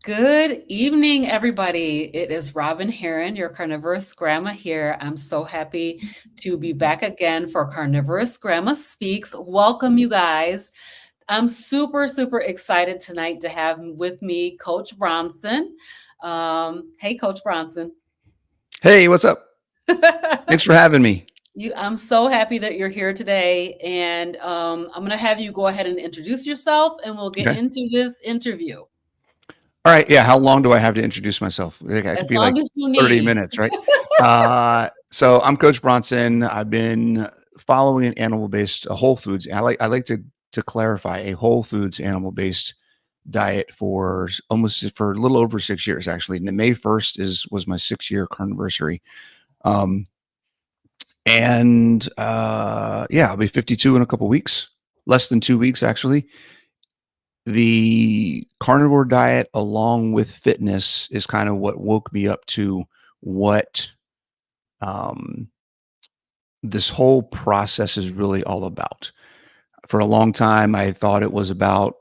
Good evening, everybody. It is Robin Heron, your carnivorous grandma here. I'm so happy to be back again for Carnivorous Grandma Speaks. Welcome, you guys. I'm super excited tonight to have with me Coach Bronson. Hey, Coach Bronson. Hey, what's up? Thanks for having me. I'm so happy that you're here today, and I'm going to have you go ahead and introduce yourself, and we'll get Okay. into this interview All right. Yeah. How long do I have to introduce myself? It could as be long like as you 30 need. minutes, right? So I'm Coach Bronson. I've been following an animal-based, a whole foods. I like to clarify a whole foods animal-based diet for a little over 6 years, actually. And May 1st was my 6 year carniversary. Um, and yeah, I'll be 52 in a couple weeks, less than 2 weeks, actually. The carnivore diet along with fitness is kind of what woke me up to what um, this whole process is really all about. For a long time, I thought it was about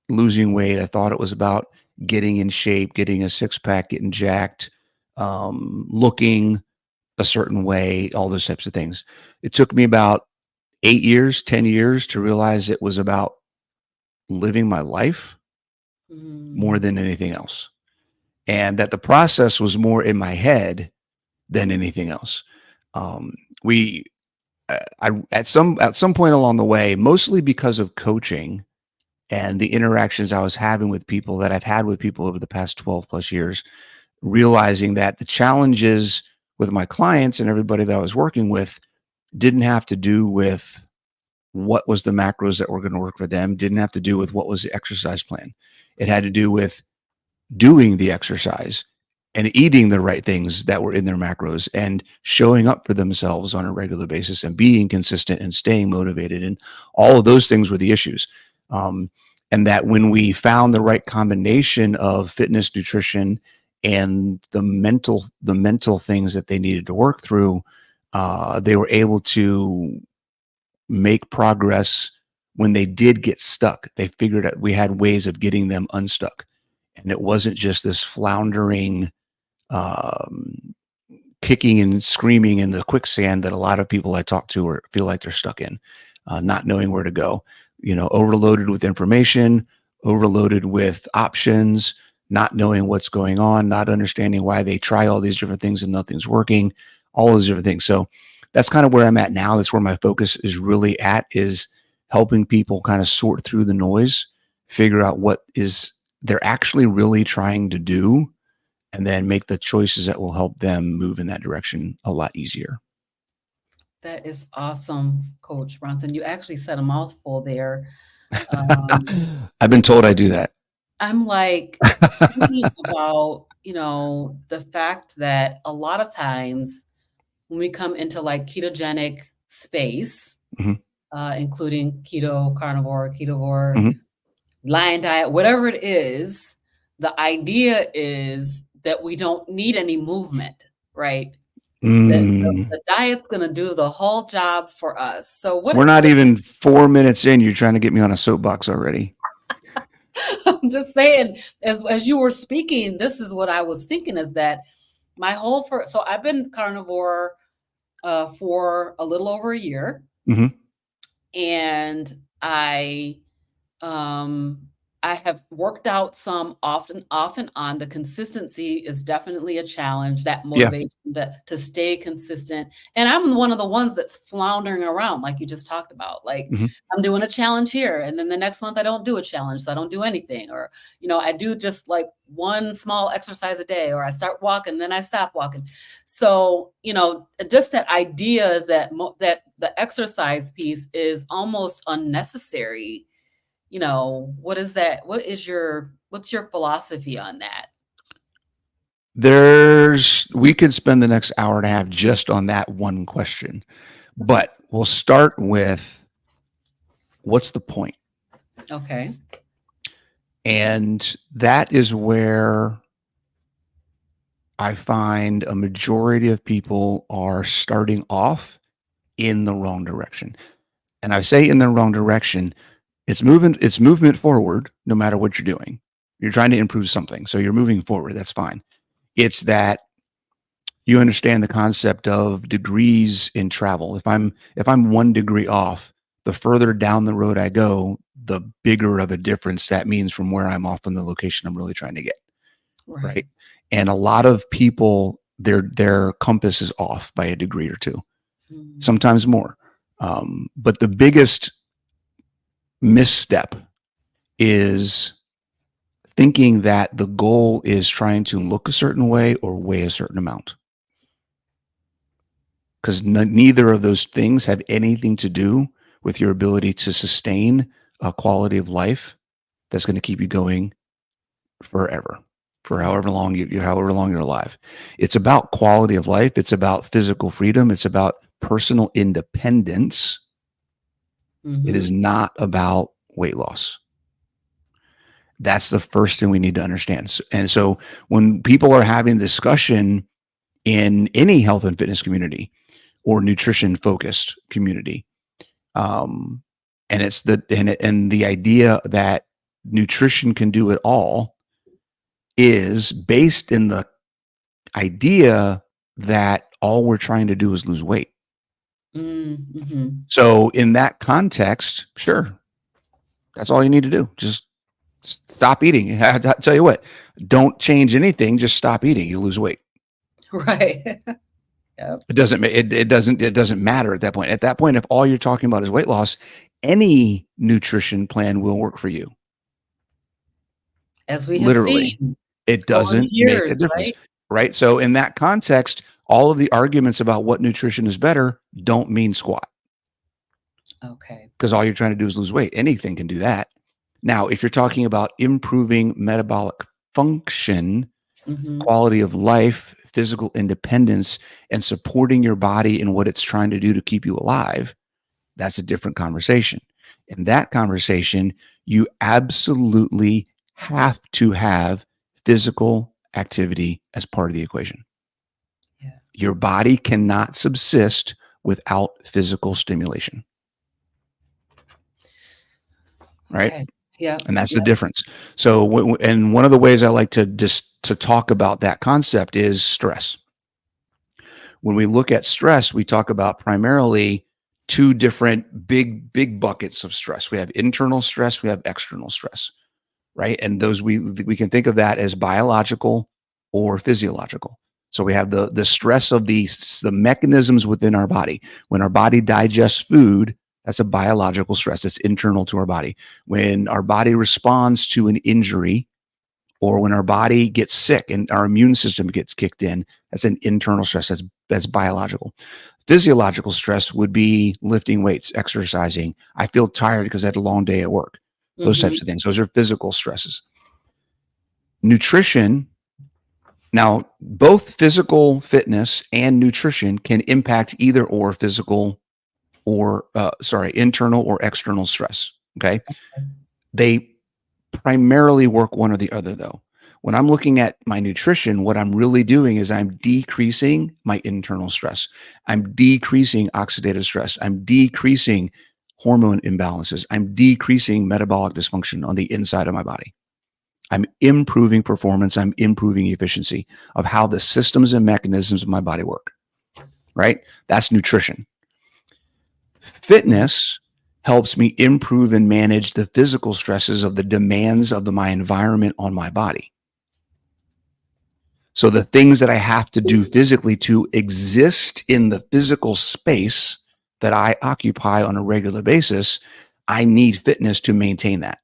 losing weight. I thought it was about getting in shape, getting a six pack, getting jacked, looking a certain way, all those types of things. It took me about 8 years, 10 years to realize it was about living my life more Mm. than anything else. And that the process was more in my head than anything else. Um, we, I at some point along the way, mostly because of coaching and the interactions I was having with people that I've had with people over the past 12 plus years, realizing that the challenges with my clients and everybody that I was working with didn't have to do with what was the macros that were going to work for them, didn't have to do with what was the exercise plan. It had to do with doing the exercise and eating the right things that were in their macros and showing up for themselves on a regular basis and being consistent and staying motivated. And all of those things were the issues. And that when we found the right combination of fitness, nutrition, and the mental things that they needed to work through, they were able to make progress. When they did get stuck, they figured out we had ways of getting them unstuck, and it wasn't just this floundering, um, kicking and screaming in the quicksand that a lot of people I talk to feel like they're stuck in, not knowing where to go. Overloaded with information, overloaded with options, not knowing what's going on, not understanding why they try all these different things and nothing's working, all those different things. So that's kind of where I'm at now. That's where my focus is really at, is helping people kind of sort through the noise, figure out what is they're actually really trying to do, and then make the choices that will help them move in that direction a lot easier. That is awesome, Coach Bronson. You actually said a mouthful there. Um, I've been you told I do that. I'm like thinking about, the fact that a lot of times when we come into like ketogenic space, Mhm, including keto, carnivore, ketovore, mhm. lion diet, whatever it is, the idea is that we don't need any movement, right? That Mm. the diet's gonna do the whole job for us. So We're not even 4 minutes in. You're trying to get me on a soapbox already. I'm just saying, as you were speaking, this is what I was thinking is that my whole first, so I've been carnivore for a little over a year, Hmm. and Um, I have worked out some often off and on. The consistency is definitely a challenge, that Yeah. motivation to stay consistent. And I'm one of the ones that's floundering around, like you just talked about. Like Hmm. I'm doing a challenge here, and then the next month I don't do a challenge, so I don't do anything. Or, I do just like one small exercise a day, or I start walking, then I stop walking. So, just that idea that that the exercise piece is almost unnecessary. What is that? What's your philosophy on that? We could spend the next hour and a half just on that one question, but we'll start with what's the point? Okay. And that is where I find a majority of people are starting off in the wrong direction. And I say in the wrong direction, it's movement forward no matter what you're doing. You're trying to improve something. So you're moving forward. That's fine. It's that you understand the concept of degrees in travel. If I'm 1 degree off, the further down the road I go, the bigger of a difference that means from where I'm off from the location I'm really trying to get. Right. Right. And a lot of people, their compass is off by a degree or two, sometimes more. But the biggest misstep is thinking that the goal is trying to look a certain way or weigh a certain amount. Because neither of those things have anything to do with your ability to sustain a quality of life that's going to keep you going forever, for however long however long you're alive. It's about quality of life. It's about physical freedom. It's about personal independence. It is not about weight loss. That's the first thing we need to understand. And so when people are having discussion in any health and fitness community or nutrition focused community, and it's the idea that nutrition can do it all is based in the idea that all we're trying to do is lose weight. So in that context, sure, that's all you need to do. Just stop eating. I tell you what, don't change anything. Just stop eating. You lose weight. Right. Yep. It doesn't matter at that point. At that point, if all you're talking about is weight loss, any nutrition plan will work for you. As we have Literally, seen it over the doesn't make a years, difference, right? right? So in that context, all of the arguments about what nutrition is better don't mean squat. Okay. Because all you're trying to do is lose weight. Anything can do that. Now, if you're talking about improving metabolic function, quality of life, physical independence, and supporting your body in what it's trying to do to keep you alive, that's a different conversation. In that conversation, you absolutely have to have physical activity as part of the equation. Yeah. Your body cannot subsist without physical stimulation. Right? Okay. Yeah. And that's the difference. So, and one of the ways I like to talk about that concept is stress. When we look at stress, we talk about primarily two different big buckets of stress. We have internal stress, we have external stress, right? And those we can think of that as biological or physiological. So we have the stress of the mechanisms within our body. When our body digests food, that's a biological stress. It's internal to our body. When our body responds to an injury, or when our body gets sick and our immune system gets kicked in, that's an internal stress. That's biological. Physiological stress would be lifting weights, exercising. I feel tired because I had a long day at work. Those types of things. Those are physical stresses. Nutrition. Now, both physical fitness and nutrition can impact either or physical or internal or external stress. Okay. They primarily work one or the other, though. When I'm looking at my nutrition, what I'm really doing is I'm decreasing my internal stress. I'm decreasing oxidative stress. I'm decreasing hormone imbalances. I'm decreasing metabolic dysfunction on the inside of my body. I'm improving performance. I'm improving efficiency of how the systems and mechanisms of my body work, right? That's nutrition. Fitness helps me improve and manage the physical stresses of the demands of my environment on my body. So the things that I have to do physically to exist in the physical space that I occupy on a regular basis, I need fitness to maintain that.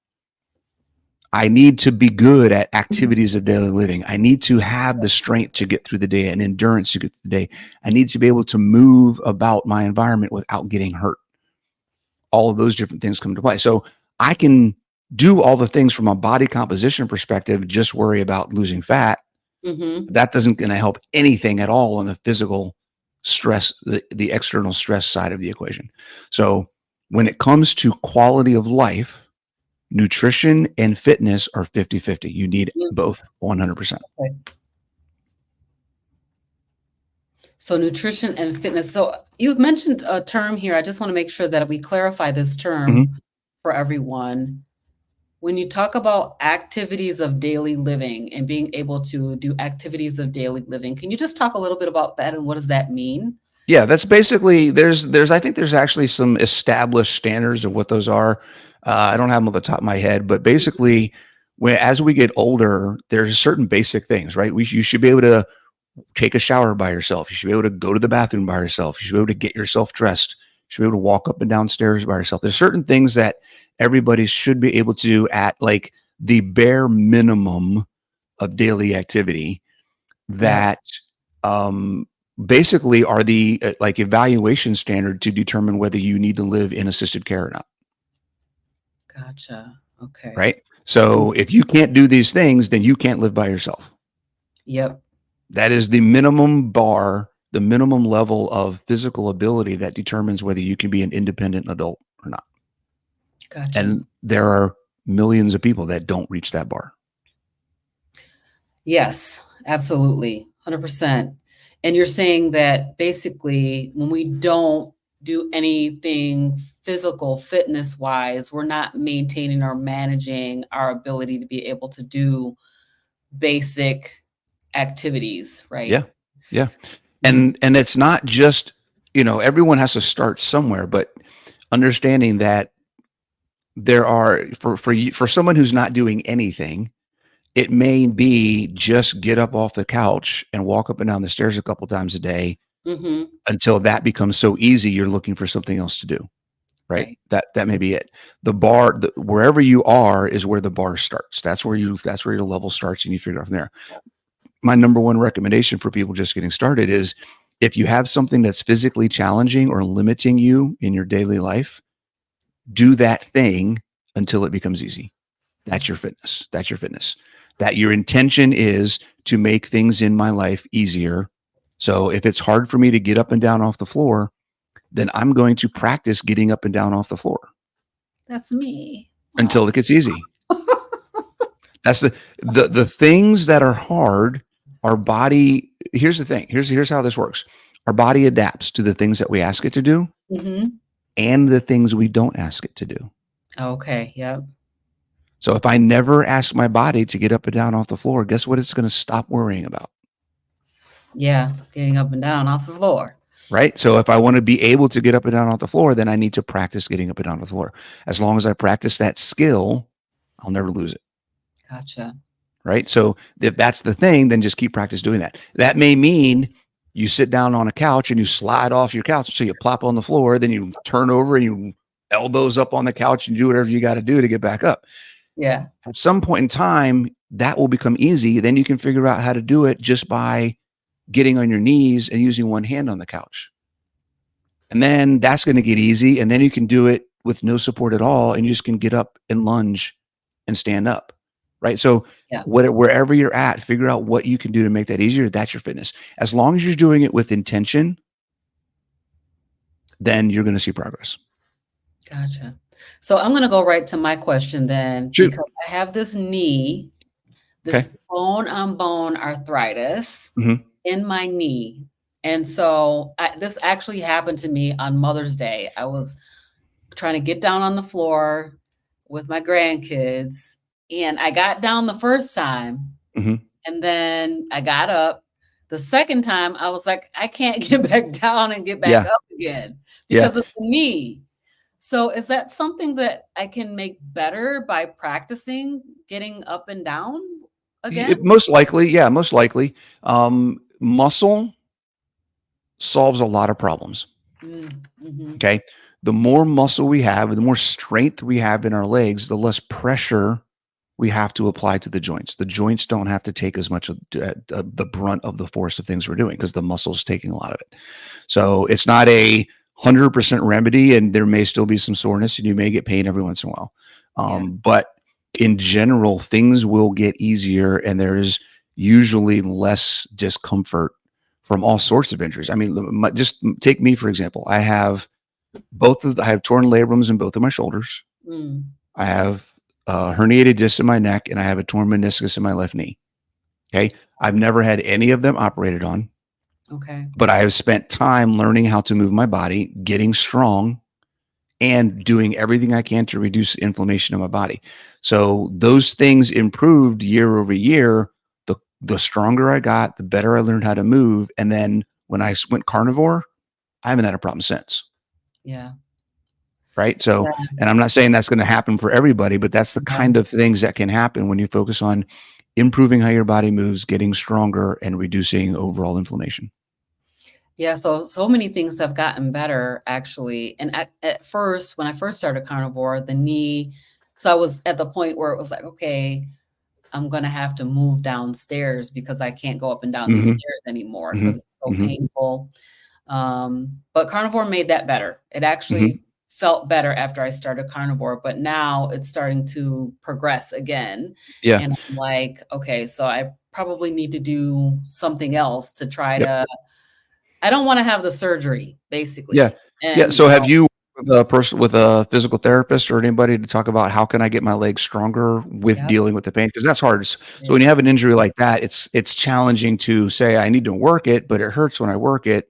I need to be good at activities of daily living. I need to have the strength to get through the day and endurance to get through the day. I need to be able to move about my environment without getting hurt. All of those different things come into play. So I can do all the things from a body composition perspective, just worry about losing fat. That doesn't going to help anything at all on the physical stress, the external stress side of the equation. So when it comes to quality of life, nutrition and fitness are 50-50. You need both 100%. Okay. So nutrition and fitness. So you've mentioned a term here. I just want to make sure that we clarify this term for everyone. When you talk about activities of daily living and being able to do activities of daily living, can you just talk a little bit about that and what does that mean? Yeah, that's basically I think there's actually some established standards of what those are. I don't have them on the top of my head, but basically, when as we get older, there's certain basic things, right? You should be able to take a shower by yourself. You should be able to go to the bathroom by yourself. You should be able to get yourself dressed. You should be able to walk up and down stairs by yourself. There's certain things that everybody should be able to do at like the bare minimum of daily activity Yep. that um, basically are the like evaluation standard to determine whether you need to live in assisted care or not. Gotcha. Okay. Right. So if you can't do these things, then you can't live by yourself. Yep. That is the minimum bar, the minimum level of physical ability that determines whether you can be an independent adult or not. Gotcha. And there are millions of people that don't reach that bar. Yes, absolutely. 100%. And you're saying that basically when we don't do anything physical fitness wise, we're not maintaining or managing our ability to be able to do basic activities, Yeah. right? Yeah. Mm. And it's not just, everyone has to start somewhere, but understanding that there are for someone who's not doing anything, it may be just get up off the couch and walk up and down the stairs a couple times a day Mhm. until that becomes so easy you're looking for something else to do, right? Right. That may be it. The bar, wherever you are is where the bar starts. That's where your level starts and you figure out from there. My number one recommendation for people just getting started is if you have something that's physically challenging or limiting you in your daily life, do that thing until it becomes easy. That's your fitness. That's your fitness. That your intention is to make things in my life easier. So if it's hard for me to get up and down off the floor, then I'm going to practice getting up and down off the floor That's me. Aw. until it gets easy. That's the things that are hard, our body, here's the thing. Here's how this works. Our body adapts to the things that we ask it to do Mhm. and the things we don't ask it to do. Okay, yep. So if I never ask my body to get up and down off the floor, guess what it's going to stop worrying about? Yeah, getting up and down off the floor. Right. So if I want to be able to get up and down off the floor, then I need to practice getting up and down off the floor. As long as I practice that skill, I'll never lose it. Gotcha. Right. So if that's the thing, then just keep practice doing that. That may mean you sit down on a couch and you slide off your couch. So you plop on the floor, then you turn over and you elbows up on the couch and do whatever you got to do to get back up. Yeah. At some point in time, that will become easy. Then you can figure out how to do it just by getting on your knees and using one hand on the couch. And then that's going to get easy. And then you can do it with no support at all. And you just can get up and lunge and stand up. Right. So Yeah. wherever you're at, figure out what you can do to make that easier. That's your fitness. As long as you're doing it with intention, then you're going to see progress. Gotcha. So I'm going to go right to my question then, Shoot. because I have this knee, Okay. this bone on bone arthritis Mhm. in my knee. And so this actually happened to me on Mother's Day. I was trying to get down on the floor with my grandkids, and I got down the first time, Mhm. and then I got up. The second time, I was like, I can't get back down and get back Yeah. up again Yeah. because of the knee. So is that something that I can make better by practicing getting up and down again? Most likely. Yeah. Most likely. Muscle solves a lot of problems. Mhm. Okay. The more muscle we have, the more strength we have in our legs, the less pressure we have to apply to the joints. The joints don't have to take as much of the brunt of the force of things we're doing because the muscle's taking a lot of it. So it's not 100% remedy, and there may still be some soreness, and you may get pain every once in a while. Yeah. But in general, things will get easier, and there is usually less discomfort from all sorts of injuries. I mean, just take me for example. I have torn labrums in both of my shoulders. Mm. I have herniated disc in my neck, and I have a torn meniscus in my left knee. Okay. I've never had any of them operated on, Okay. but I have spent time learning how to move my body, getting strong, and doing everything I can to reduce inflammation in my body. So those things improved year over year. The stronger I got, the better I learned how to move. And then when I went carnivore, I haven't had a problem since. Yeah. Right. So, Yeah. and I'm not saying that's going to happen for everybody, but that's the Yeah. kind of things that can happen when you focus on improving how your body moves, getting stronger, and reducing overall inflammation. Yeah, so many things have gotten better actually. And at first, when I first started carnivore, the knee, so I was at the point where it was like, okay, I'm gonna have to move downstairs because I can't go up and down these Hmm. stairs anymore Hmm. because it's so Hmm. painful. But carnivore made that better. It Hmm. actually felt better after I started carnivore, but now it's starting to progress again. Yeah. And I'm like, okay, so I probably need to do something else to try Yep. to, I don't wanna have the surgery, Yeah. basically, Yeah. and, So have you with a person, with a physical therapist or anybody, to talk about how can I get my legs stronger with yep, dealing with the pain? Because that's hard. So it when you is. have an injury like that, it's challenging to say I need to work it, but it hurts when I work it.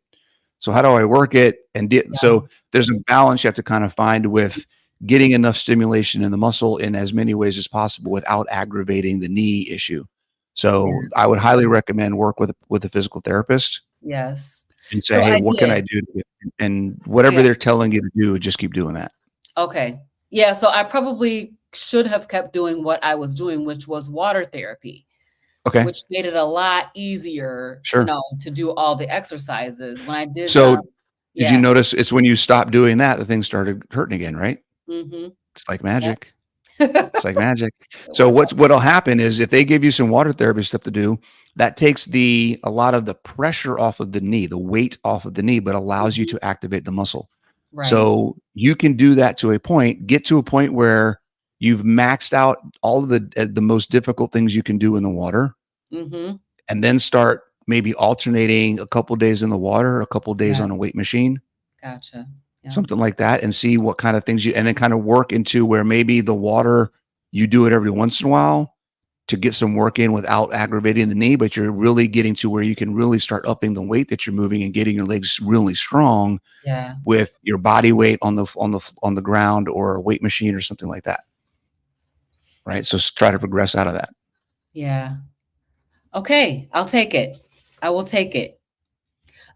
So how do I work it? Yeah, So there's a balance you have to kind of find with getting enough stimulation in the muscle in as many ways as possible without aggravating the knee issue. So yeah, I would highly recommend work with a physical therapist yes. and say, So hey, I what can I did. do? And whatever Yeah, they're telling you to do, just keep doing that. okay. Yeah, so I probably should have kept doing what I was doing, which was water therapy, Okay. which made it a lot easier, Sure. to do all the exercises. When I did So the did you yeah, notice it's when you stopped doing that, the thing started hurting again, right? mhm, It's like yep. magic. It's like magic. It So works out. what'll happen is if they give you some water therapy stuff to do, that takes a lot of the pressure off of the knee, the weight off of the knee, but allows you Mhm, to activate the muscle. right. So you can do that to a point, get to a point where you've maxed out all of the most difficult things you can do in the water, Mhm, and then start maybe alternating a couple days in the water, a couple days yeah, on a weight machine, gotcha. Yeah, something like that, and see what kind of things and then kind of work into where maybe the water, you do it every once in a while to get some work in without aggravating the knee, but you're really getting to where you can really start upping the weight that you're moving and getting your legs really strong yeah, with your body weight on the ground or a weight machine or something like that. Right. So try to progress out of that. yeah. Okay, I'll take it. I will take it.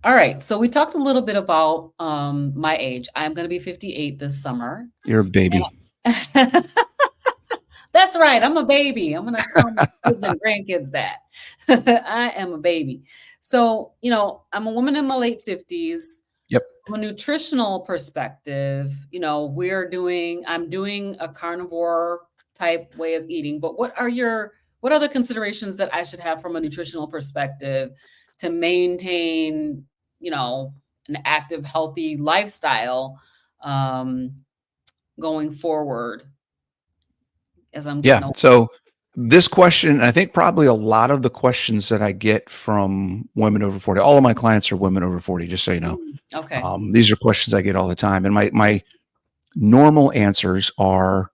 All right, so we talked a little bit about, my age. I'm gonna be 58 this summer, You're a baby. and that's right, I'm a baby. I'm gonna tell my kids and grandkids that. I am a baby. So, I'm a woman in my late 50s. Yep. From a nutritional perspective, I'm doing a carnivore type way of eating, but what are the considerations that I should have from a nutritional perspective to maintain, an active, healthy lifestyle, um, going forward as I'm getting Yeah. older? So this question, I think probably a lot of the questions that I get from women over 40, all of my clients are women over 40, just so you know. Okay. These are questions I get all the time. And my normal answers are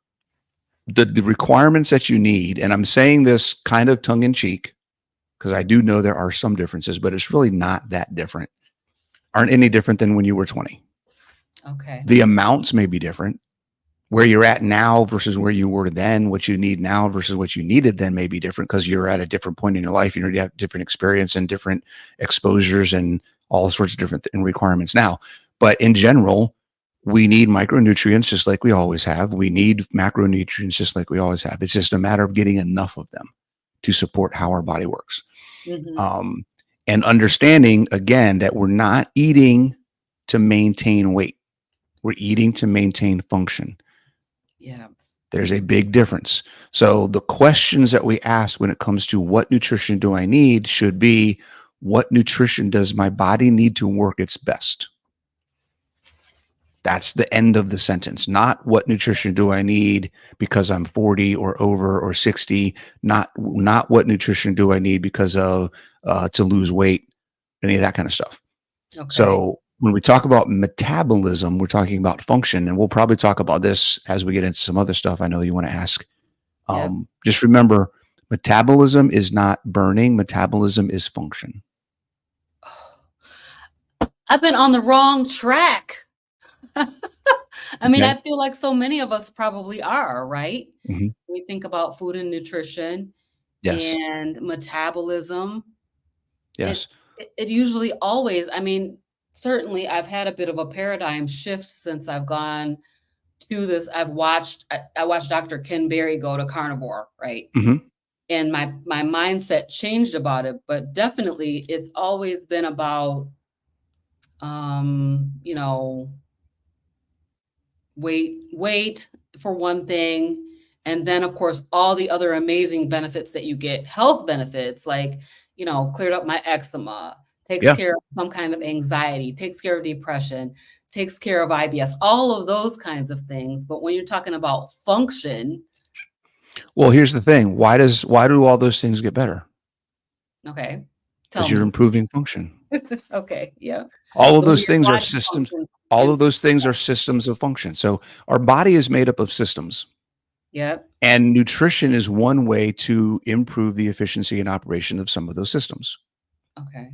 the requirements that you need. And I'm saying this kind of tongue in cheek because I do know there are some differences, but it's really not that different. Aren't any different than when you were 20. Okay. The amounts may be different. Where you're at now versus where you were then, what you need now versus what you needed then may be different because you're at a different point in your life. You have different experience and different exposures and all sorts of different requirements now. But in general, we need micronutrients just like we always have. We need macronutrients just like we always have. It's just a matter of getting enough of them to support how our body works. Mhm. Um, and understanding again that we're not eating to maintain weight. We're eating to maintain function. Yeah. There's a big difference. So the questions that we ask when it comes to what nutrition do I need should be, what nutrition does my body need to work its best? That's the end of the sentence. Not what nutrition do I need because I'm 40 or over or 60. Not what nutrition do I need because of to lose weight, any of that kind of stuff. Okay. So when we talk about metabolism, we're talking about function, and we'll probably talk about this as we get into some other stuff I know you want to ask. Yep. Just remember, metabolism is not burning. Metabolism is function. I've been on the wrong track. I mean, Okay. I feel like so many of us probably are, right? Mhm. We think about food and nutrition Yes. and metabolism. It Yes. it usually always, I mean, certainly I've had a bit of a paradigm shift since I've gone to this. I watched Dr. Ken Berry go to carnivore, right? Mhm. And my mindset changed about it, but definitely it's always been about, you know, weight for one thing, and then, of course, all the other amazing benefits that you get, health benefits, like, cleared up my eczema, takes Yeah. care of some kind of anxiety, takes care of depression, takes care of IBS, all of those kinds of things. But when you're talking about function, Well, here's the thing. Why do all those things get better? okay, tell Because you're me. improving function. Okay, yeah. All of The way those your things are body systems. functions All of those instantly. things are systems of function. So our body is made up of systems, Yep. and nutrition is one way to improve the efficiency and operation of some of those systems. Okay.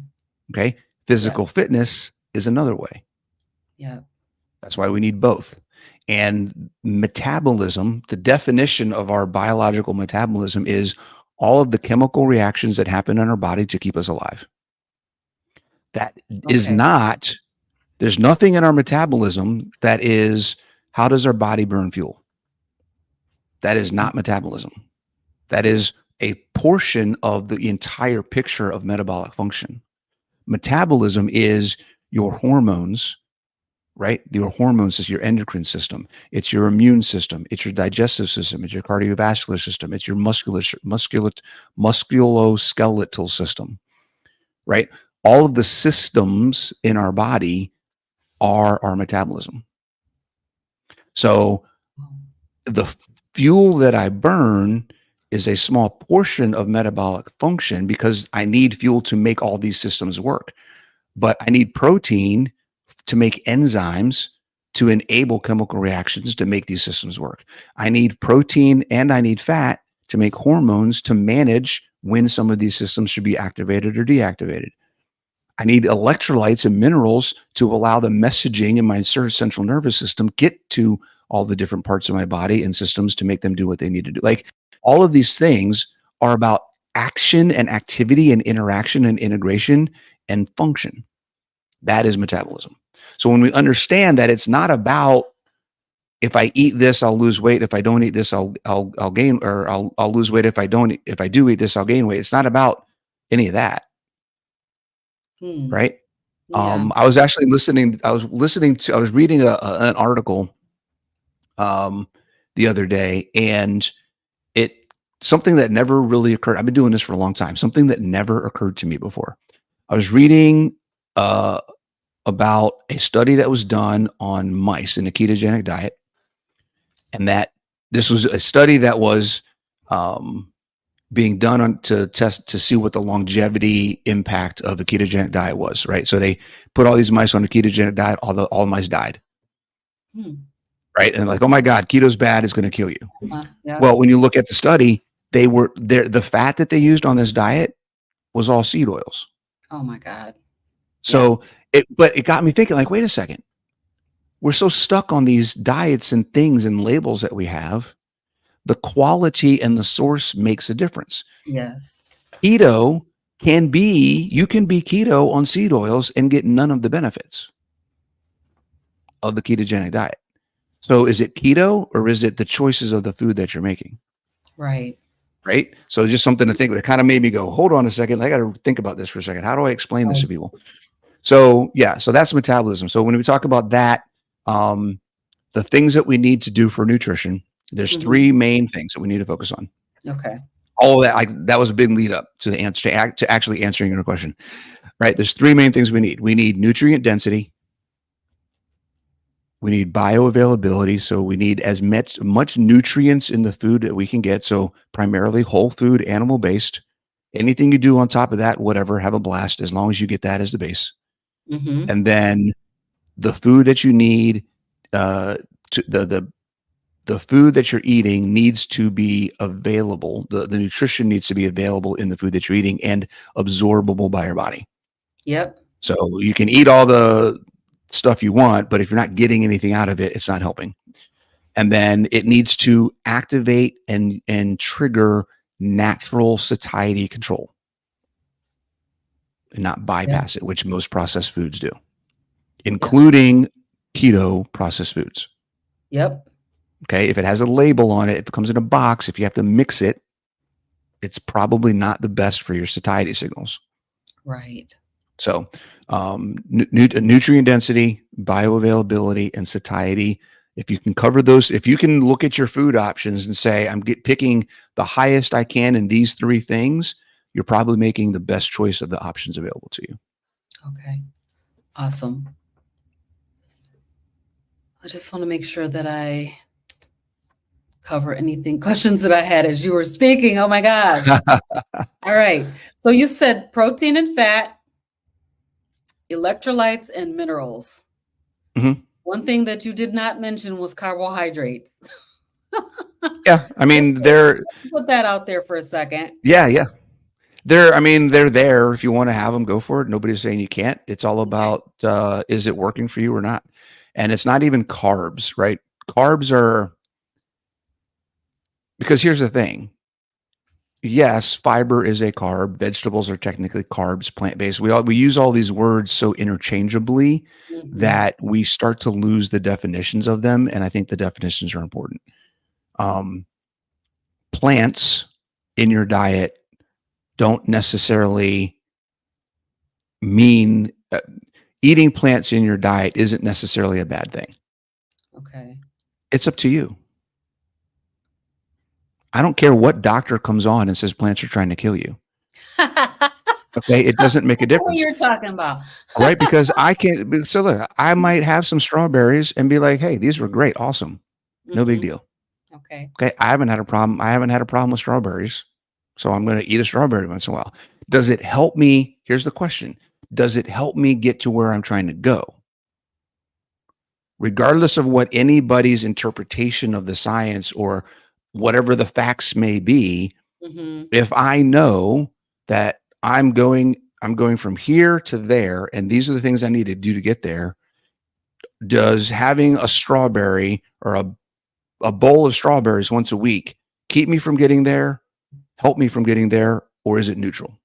Okay. Physical Yes. fitness is another way. Yep. That's why we need both. And metabolism, the definition of our biological metabolism is all of the chemical reactions that happen in our body to keep us alive. That is Okay. not, there's nothing in our metabolism that is, how does our body burn fuel? That is not metabolism. That is a portion of the entire picture of metabolic function. Metabolism is your hormones, right? Your hormones is your endocrine system. It's your immune system. It's your digestive system. It's your cardiovascular system. It's your musculoskeletal system, right? All of the systems in our body are our metabolism. So the fuel that I burn is a small portion of metabolic function because I need fuel to make all these systems work. But I need protein to make enzymes to enable chemical reactions to make these systems work. I need protein and I need fat to make hormones to manage when some of these systems should be activated or deactivated. I need electrolytes and minerals to allow the messaging in my central nervous system get to all the different parts of my body and systems to make them do what they need to do. Like all of these things are about action and activity and interaction and integration and function. That is metabolism. So when we understand that it's not about if I eat this, I'll lose weight. If I don't eat this, I'll gain, or I'll lose weight. If I do eat this, I'll gain weight. It's not about any of that, Hmm. right? Yeah. I was actually listening. I was reading an article um, the other day, and it something that never really occurred. I've been doing this for a long time. Something that never occurred to me before. I was reading uh, about a study that was done on mice in a ketogenic diet, and that this was a study that was um, being done to test to see what the longevity impact of the ketogenic diet was. Right, so they put all these mice on a ketogenic diet. All the mice died. Hmm. Right, and like, oh my God, keto's bad. It's going to kill you. Yep. Well, when you look at the study, they were there. The fat that they used on this diet was all seed oils. Oh my God. Yeah. So but it got me thinking. Like, wait a second. We're so stuck on these diets and things and labels that we have. The quality and the source makes a difference. Yes. Keto you can be keto on seed oils and get none of the benefits of the ketogenic diet. So is it keto or is it the choices of the food that you're making? Right. Right. So just something to think. That kind of made me go, hold on a second. I got to think about this for a second. How do I explain this Right. to people? So yeah, so that's metabolism. So when we talk about that, um, the things that we need to do for nutrition, there's Mhm. three main things that we need to focus on. Okay. All of that, like that was a big lead up to the answer to actually answering your question. Right. There's three main things we need. We need nutrient density. We need bioavailability. So we need as much nutrients in the food that we can get. So primarily whole food, animal based. Anything you do on top of that, whatever, have a blast as long as you get that as the base. Mhm. And then the food that you need, to the food that you're eating needs to be available. The nutrition needs to be available in the food that you're eating and absorbable by your body. Yep. So you can eat all stuff you want, but if you're not getting anything out of it, it's not helping. And then it needs to activate and trigger natural satiety control and not Yeah. bypass it, which most processed foods do, Yeah. including keto processed foods. Yep. Okay. If it has a label on it, if it comes in a box, if you have to mix it, it's probably not the best for your satiety signals. Right. So, nutrient density, bioavailability, and satiety. If you can cover those, if you can look at your food options and say, I'm picking the highest I can in these three things, you're probably making the best choice of the options available to you. Okay. Awesome. I just want to make sure that I cover anything, questions that I had as you were speaking. Oh my gosh. All right. So you said protein and fat, electrolytes, and minerals. Mhm. One thing that you did not mention was carbohydrates. Yeah. I Just mean, they're, put that out there for a second. yeah, yeah. I mean, they're there. If you want to have them, go for it. Nobody's saying you can't. It's all Okay. about, is it working for you or not? And it's not even carbs, right? Carbs are, because here's the thing. Yes, fiber is a carb. Vegetables are technically carbs, plant-based. We use all these words so interchangeably Mhm. that we start to lose the definitions of them, and I think the definitions are important. Um, Plants in your diet don't necessarily mean eating plants in your diet isn't necessarily a bad thing. Okay. It's up to you. I don't care what doctor comes on and says plants are trying to kill you. Okay, it doesn't make a What difference. you're talking about. Right? Because I can't. So look, I might have some strawberries and be like, "Hey, these were great, awesome, no big Mhm. deal." Okay. Okay, I haven't had a problem. I haven't had a problem with strawberries, so I'm going to eat a strawberry once in a while. Does it help me? Here's the question: does it help me get to where I'm trying to go? Regardless of what anybody's interpretation of the science or whatever the facts may be, Mhm. if I know that I'm going from here to there, and these are the things I need to do to get there. Does having a strawberry or a bowl of strawberries once a week keep me from getting there, help me from getting there, or is it neutral?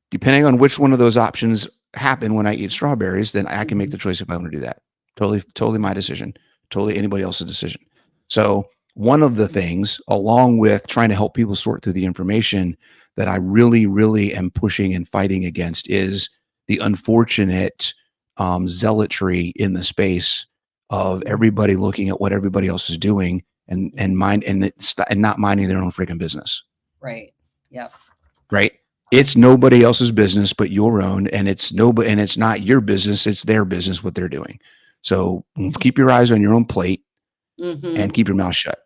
Depending on which one of those options happen when I eat strawberries, then I can make Mhm. the choice if I want to do that. Totally my decision. Totally anybody else's decision. So one of the things, along with trying to help people sort through the information, that I really, really am pushing and fighting against is the unfortunate zealotry in the space of everybody looking at what everybody else is doing and not minding their own freaking business. Right. Yep. Right? It's Awesome. nobody else's business but your own, and it's not your business, it's their business what they're doing. So keep your eyes on your own plate and Mhm. keep your mouth shut.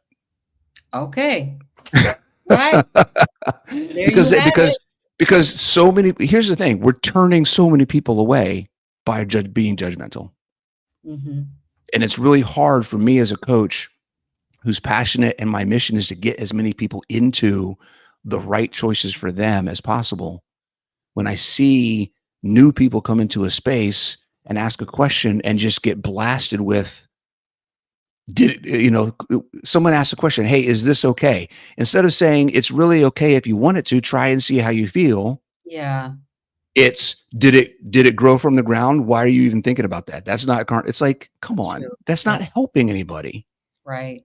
Okay. Right. There you because have it. because so many, here's the thing, we're turning so many people away by being judgmental. Mhm. And it's really hard for me as a coach who's passionate, and my mission is to get as many people into the right choices for them as possible. When I see new people come into a space and ask a question and just get blasted with, someone asks a question, hey, is this okay? Instead of saying it's really okay if you want it to, try and see how you feel. Yeah. It's, did it grow from the ground? Why are you even thinking about that? That's not it's like, come That's on, true. that's not Yep. helping anybody, Right.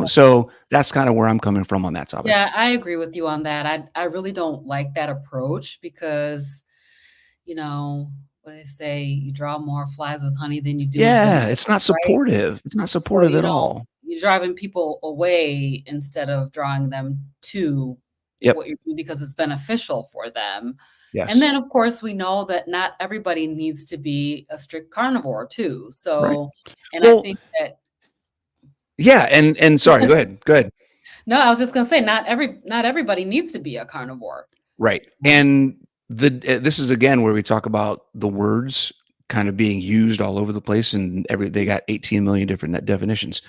so that's kind of where I'm coming from on that topic. Yeah, I agree with you on that. I really don't like that approach because, what they say, you draw more flies with honey than you do with Yeah, vinegar, it's not right? supportive. It's not So, supportive at all. you're driving people away instead of drawing them to Yep. what you're doing because it's beneficial for them. And Yes. then, of course, we know that not everybody needs to be a strict carnivore too. Right. So, and I Well, think that yeah, and sorry, go ahead. Go ahead. no, I was just gonna say not everybody needs to be a carnivore. Right. And this is again where we talk about the words kind of being used all over the place, and they got 18 million different definitions.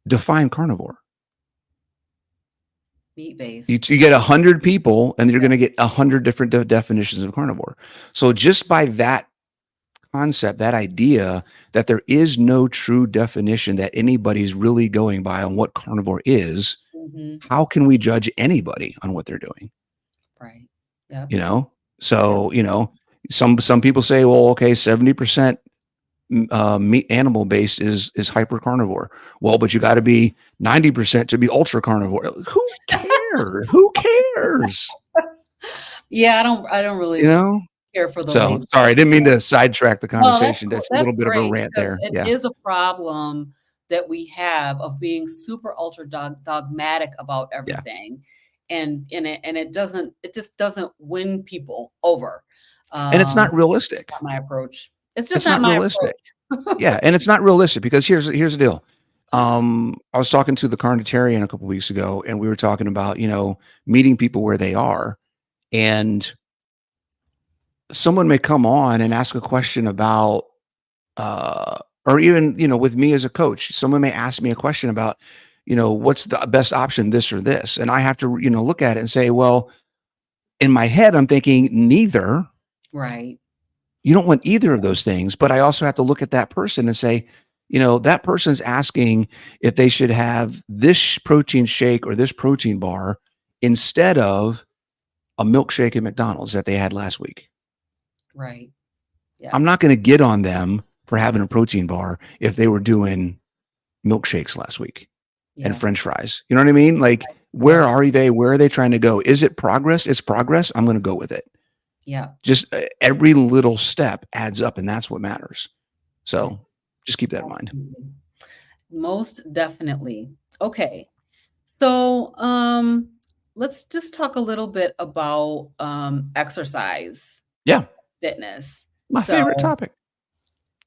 Define carnivore. Meat-based. You get 100 people and you're Yeah. going to get 100 different definitions of carnivore. So just by that concept, that idea that there is no true definition that anybody's really going by on what carnivore is, Mhm. how can we judge anybody on what they're doing? Right. Yep. You know? Yep. So, some people say, well, okay, 70% meat animal based is hyper carnivore. Well, but you got to be 90% to be ultra carnivore. Who cares? Who cares? Yeah, I don't You really know? care for the So label. sorry, I didn't mean to sidetrack the No, that's conversation. cool. That's a little That's bit of a great rant because there. it Yeah. is a problem that we have of being super ultra dogmatic about Yeah. everything, and it just doesn't win people over. And it's not Not realistic. my approach. It's just It's not not my realistic. approach. Yeah, and it's not realistic because here's the deal. I was talking to the Carnitarian a couple weeks ago, and we were talking about, meeting people where they are. And someone may come on and ask a question about or even, with me as a coach, someone may ask me a question about, what's the best option, this or this? And I have to, look at it and say, well, in my head, I'm thinking neither. Right. You don't want either of those things. But I also have to look at that person and say, that person's asking if they should have this protein shake or this protein bar instead of a milkshake at McDonald's that they had last week. Right. I'm not Yes. going to get on them for having a protein bar if they were doing milkshakes last week and Yeah. French fries. You know what I mean? Like, where Yeah. are they? Where are they trying to go? Is it progress? It's progress. I'm going to go with it. Yeah. Just every little step adds up, and that's what matters. Right. So just keep that in mind. Absolutely. Most definitely. Okay. So, let's just talk a little bit about exercise Yeah. fitness. My favorite So, topic.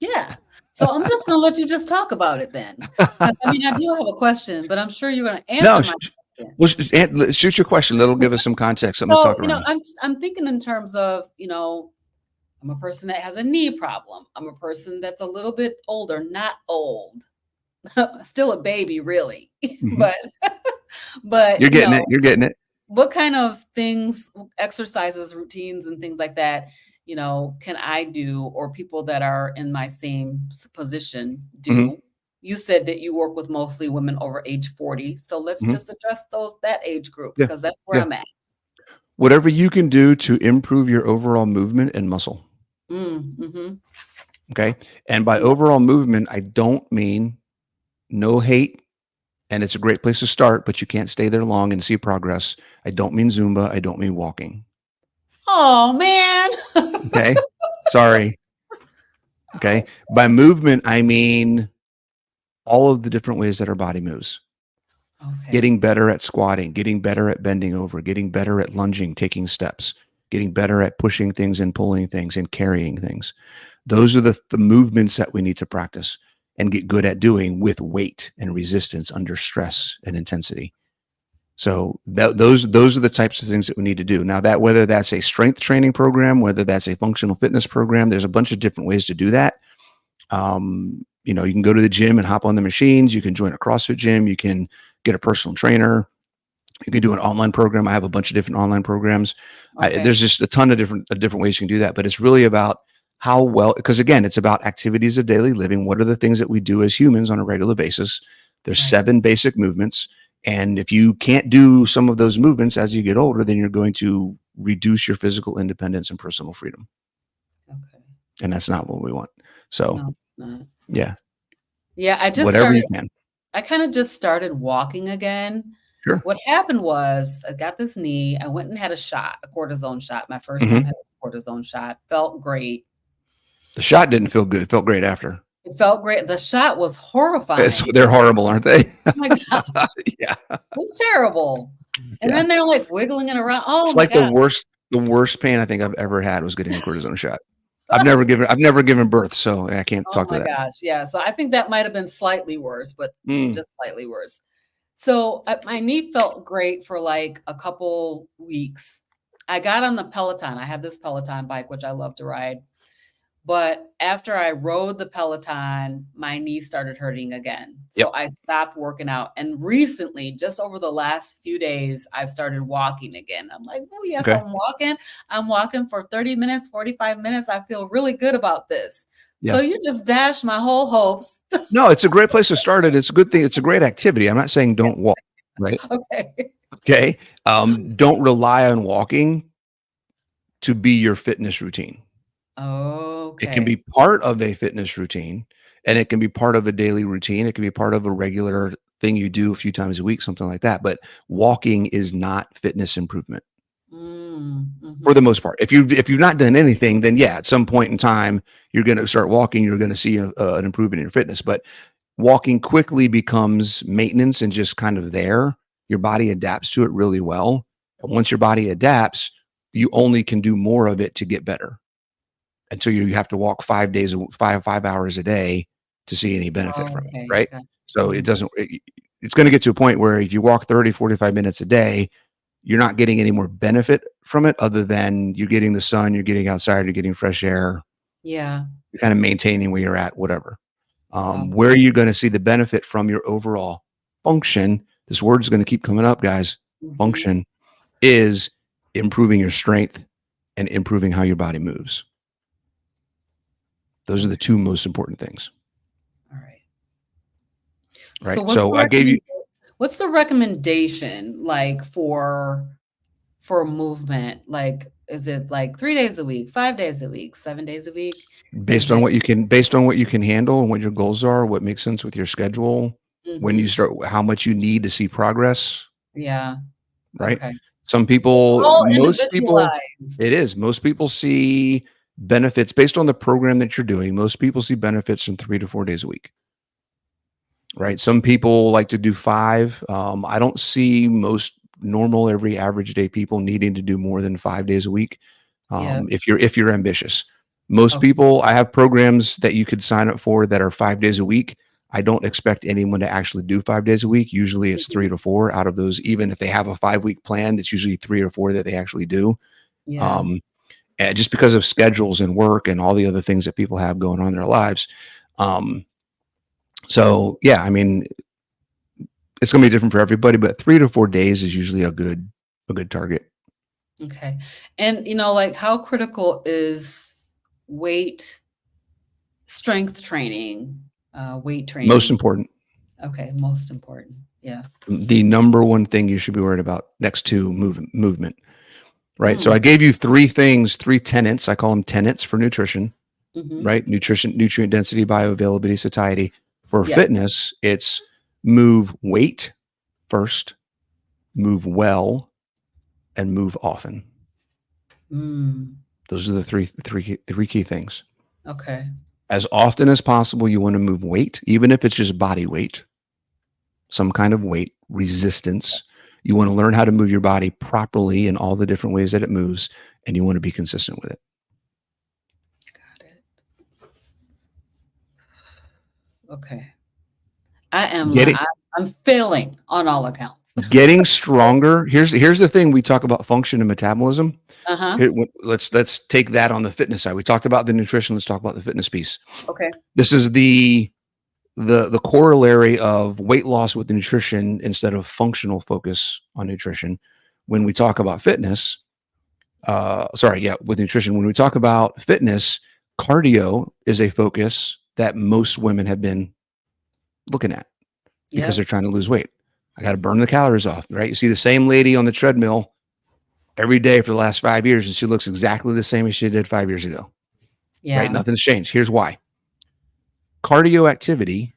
yeah. So I'm just gonna let you just talk about it then. 'Cause I mean, I do have a question, but I'm sure you're gonna No, answer my question. well, shoot your question. That'll give us some context, something to So, talk around. I'm thinking in terms of, I'm a person that has a knee problem. I'm a person that's a little bit older, not old, still a baby, really. Mhm. But but You're getting it. You're getting it. what kind of things, exercises, routines, and things like that, can I do, or people that are in my same position Mhm. do? You said that you work with mostly women over age 40. So let's Mhm. just address that age group Yeah. because that's where Yeah. I'm at. Whatever you can do to improve your overall movement and muscle. Mm-hmm. Okay. And by Yep. overall movement, I don't mean no hate. And it's a great place to start, but you can't stay there long and see progress. I don't mean Zumba. I don't mean walking. Oh man. Okay. Sorry. Okay. By movement, I mean all of the different ways that our body moves. Okay. Getting better at squatting, getting better at bending over, getting better at lunging, taking steps, getting better at pushing things and pulling things and carrying things. Those are the movements that we need to practice and get good at doing with weight and resistance under stress and intensity. So those are the types of things that we need to do. Now, that whether that's a strength training program, whether that's a functional fitness program, there's a bunch of different ways to do that. You can go to the gym and hop on the machines. You can join a CrossFit gym. You can get a personal trainer. You can do an online program. I have a bunch of different online programs. Okay. There's just a ton of different ways you can do that. But it's really about how well, because again, it's about activities of daily living. What are the things that we do as humans on a regular basis? There's Right. 7 basic movements. And if you can't do some of those movements as you get older, then you're going to reduce your physical independence and personal freedom. Okay. And that's not what we want. So, No, it's not. yeah, Yeah, whatever you can. I kind of just started walking again. Sure. What happened was I got this knee. I went and had a cortisone shot. My first time Mhm. having a cortisone shot. Felt great. The shot didn't feel good. It felt great after. It felt great. The shot was horrifying. They're horrible, aren't they? Oh my god, Yeah. it was terrible. And Yeah. then they're like wiggling it around. Oh It's my like the god. worst pain I think I've ever had was getting a cortisone shot. I've never given birth, so I can't Oh talk to my that. gosh. Yeah. So I think that might have been slightly worse, but Mm. just slightly worse. So my knee felt great for like a couple weeks. I got on the Peloton. I have this Peloton bike, which I love to ride. But after I rode the Peloton, my knee started hurting again. So Yep. I stopped working out. And recently, just over the last few days, I've started walking again. I'm like, oh, yes, Okay. I'm walking. I'm walking for 30 minutes, 45 minutes. I feel really good about this. So Yeah. you just dashed my whole hopes. No, it's a great place to start it. It's a good thing. It's a great activity. I'm not saying don't walk, right? Okay. Okay. Don't rely on walking to be your fitness routine. It can be Okay. part of a fitness routine, and it can be part of a daily routine. It can be part of a regular thing you do a few times a week, something like that. But walking is not fitness improvement for the Mm-hmm. most part. If you've not done anything, then yeah, at some point in time, you're going to start walking. You're going to see an improvement in your fitness. But walking quickly becomes maintenance and just kind of there. Your body adapts to it really well. And once your body adapts, you only can do more of it to get better until you have to walk 5 days, 5 hours a day to see any benefit from it. Okay. Right. Got So you. it's going to get to a point where if you walk 30, 45 minutes a day, you're not getting any more benefit from it other than you're getting the sun, you're getting outside, you're getting fresh air, Yeah. you're kind of maintaining where you're at, whatever. Where are Okay. you going to see the benefit from your overall function? This word is going to keep coming up, guys. Mm-hmm. Function is improving your strength and improving how your body moves. Those are the Okay. two most important things, All right. So right? So I gave you what's the recommendation like for movement? Like, is it like 3 days a week, 5 days a week, 7 days a week? Is it? based on what you can handle and what your goals are, what makes sense with your schedule, when you Mm-hmm. start, how much you need to see progress, Yeah. right? Okay. Some So it's people, all most people, individualized. it is. Most people see benefits based on the program that you're doing. Most people see benefits in 3 to 4 days a week, right? Some people like to do five. I don't see most normal, every average day people needing to do more than 5 days a week. Yeah. If you're ambitious, most Okay. people, I have programs that you could sign up for that are 5 days a week. I don't expect anyone to actually do 5 days a week. Usually it's three Mhm. to four out of those. Even if they have a 5 week plan, it's usually 3 or 4 that they actually do. Yeah. Um, and just because of schedules and work and all the other things that people have going on in their lives. Um, so yeah, I mean, it's going to be different for everybody, but 3 to 4 days is usually a good target. Okay. And like how critical is weight strength training, weight Most training? important. Okay, most important. Yeah. The number one thing you should be worried about next to movement, right? So Mm. I gave you three things, three tenets. I call them tenets for nutrition, Mm-hmm. right? Nutrition, nutrient density, bioavailability, satiety. For Yes. fitness, it's move weight first, move well, and move often. Mm. Those are the three key things. Okay. As often as possible, you want to move weight, even if it's just body weight, some kind of weight, resistance. You want to learn how to move your body properly in all the different ways that it moves, and you want to be consistent with it. Got it. Okay. I am Getting I, I'm failing on all accounts. getting stronger. Here's the thing. We talk about function and metabolism. Uh-huh. Let's take that on the fitness side. We talked about the nutrition. Let's talk about the fitness piece. Okay. This is the corollary of weight loss with nutrition instead of functional focus on nutrition. When we talk about fitness, with nutrition, when we talk about fitness, cardio is a focus that most women have been looking at because they're Yep. trying to lose weight. I got to burn the calories off, right? You see the same lady on the treadmill every day for the last 5 years, and she looks exactly the same as she did 5 years ago, right? Yeah. Nothing's changed. Here's why: cardio activity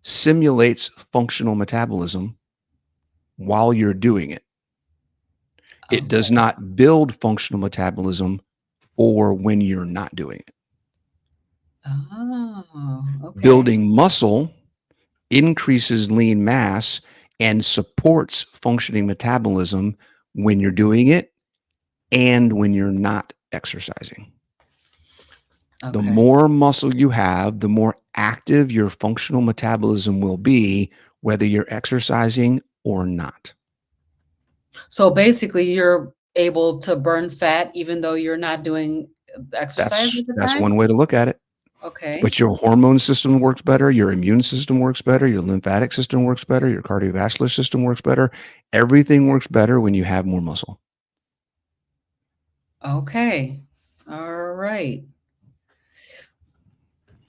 simulates functional metabolism while you're doing it. It does Okay. not build functional metabolism for when you're not doing it. Oh, okay. Building muscle increases lean mass and supports functioning metabolism when you're doing it and when you're not exercising. The Okay. more muscle you have, the more active your functional metabolism will be, whether you're exercising or not. So basically you're able to burn fat even though you're not doing exercise That's at the that's time? one way to look at it. Okay. But your hormone system works better, your immune system works better, your lymphatic system works better, your cardiovascular system works better. Everything works better when you have more muscle. Okay. All right.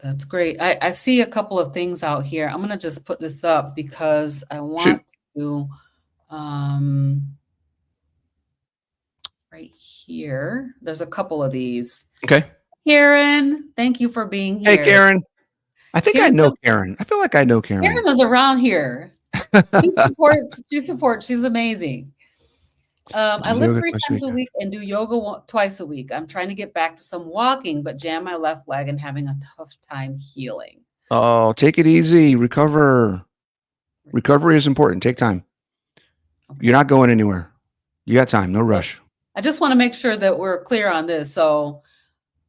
That's great. I see a couple of things out here. I'm gonna just put this up because I Shoot. want to, um, right here. There's a couple of these. Okay. Karen, thank you for being Hey, here. Karen. I think I Karen know is, Karen. I feel like I know Karen. Karen is around here. She supports, she's amazing. I lift Yoga three twice a times week. a week and do yoga twice a week. I'm trying to get back to some walking, but jam my left leg and having a tough time healing. Oh, take it easy. Recover. Recovery is important. Take time. Okay. You're not going anywhere. You got time. No rush. I just want to make sure that we're clear on this. So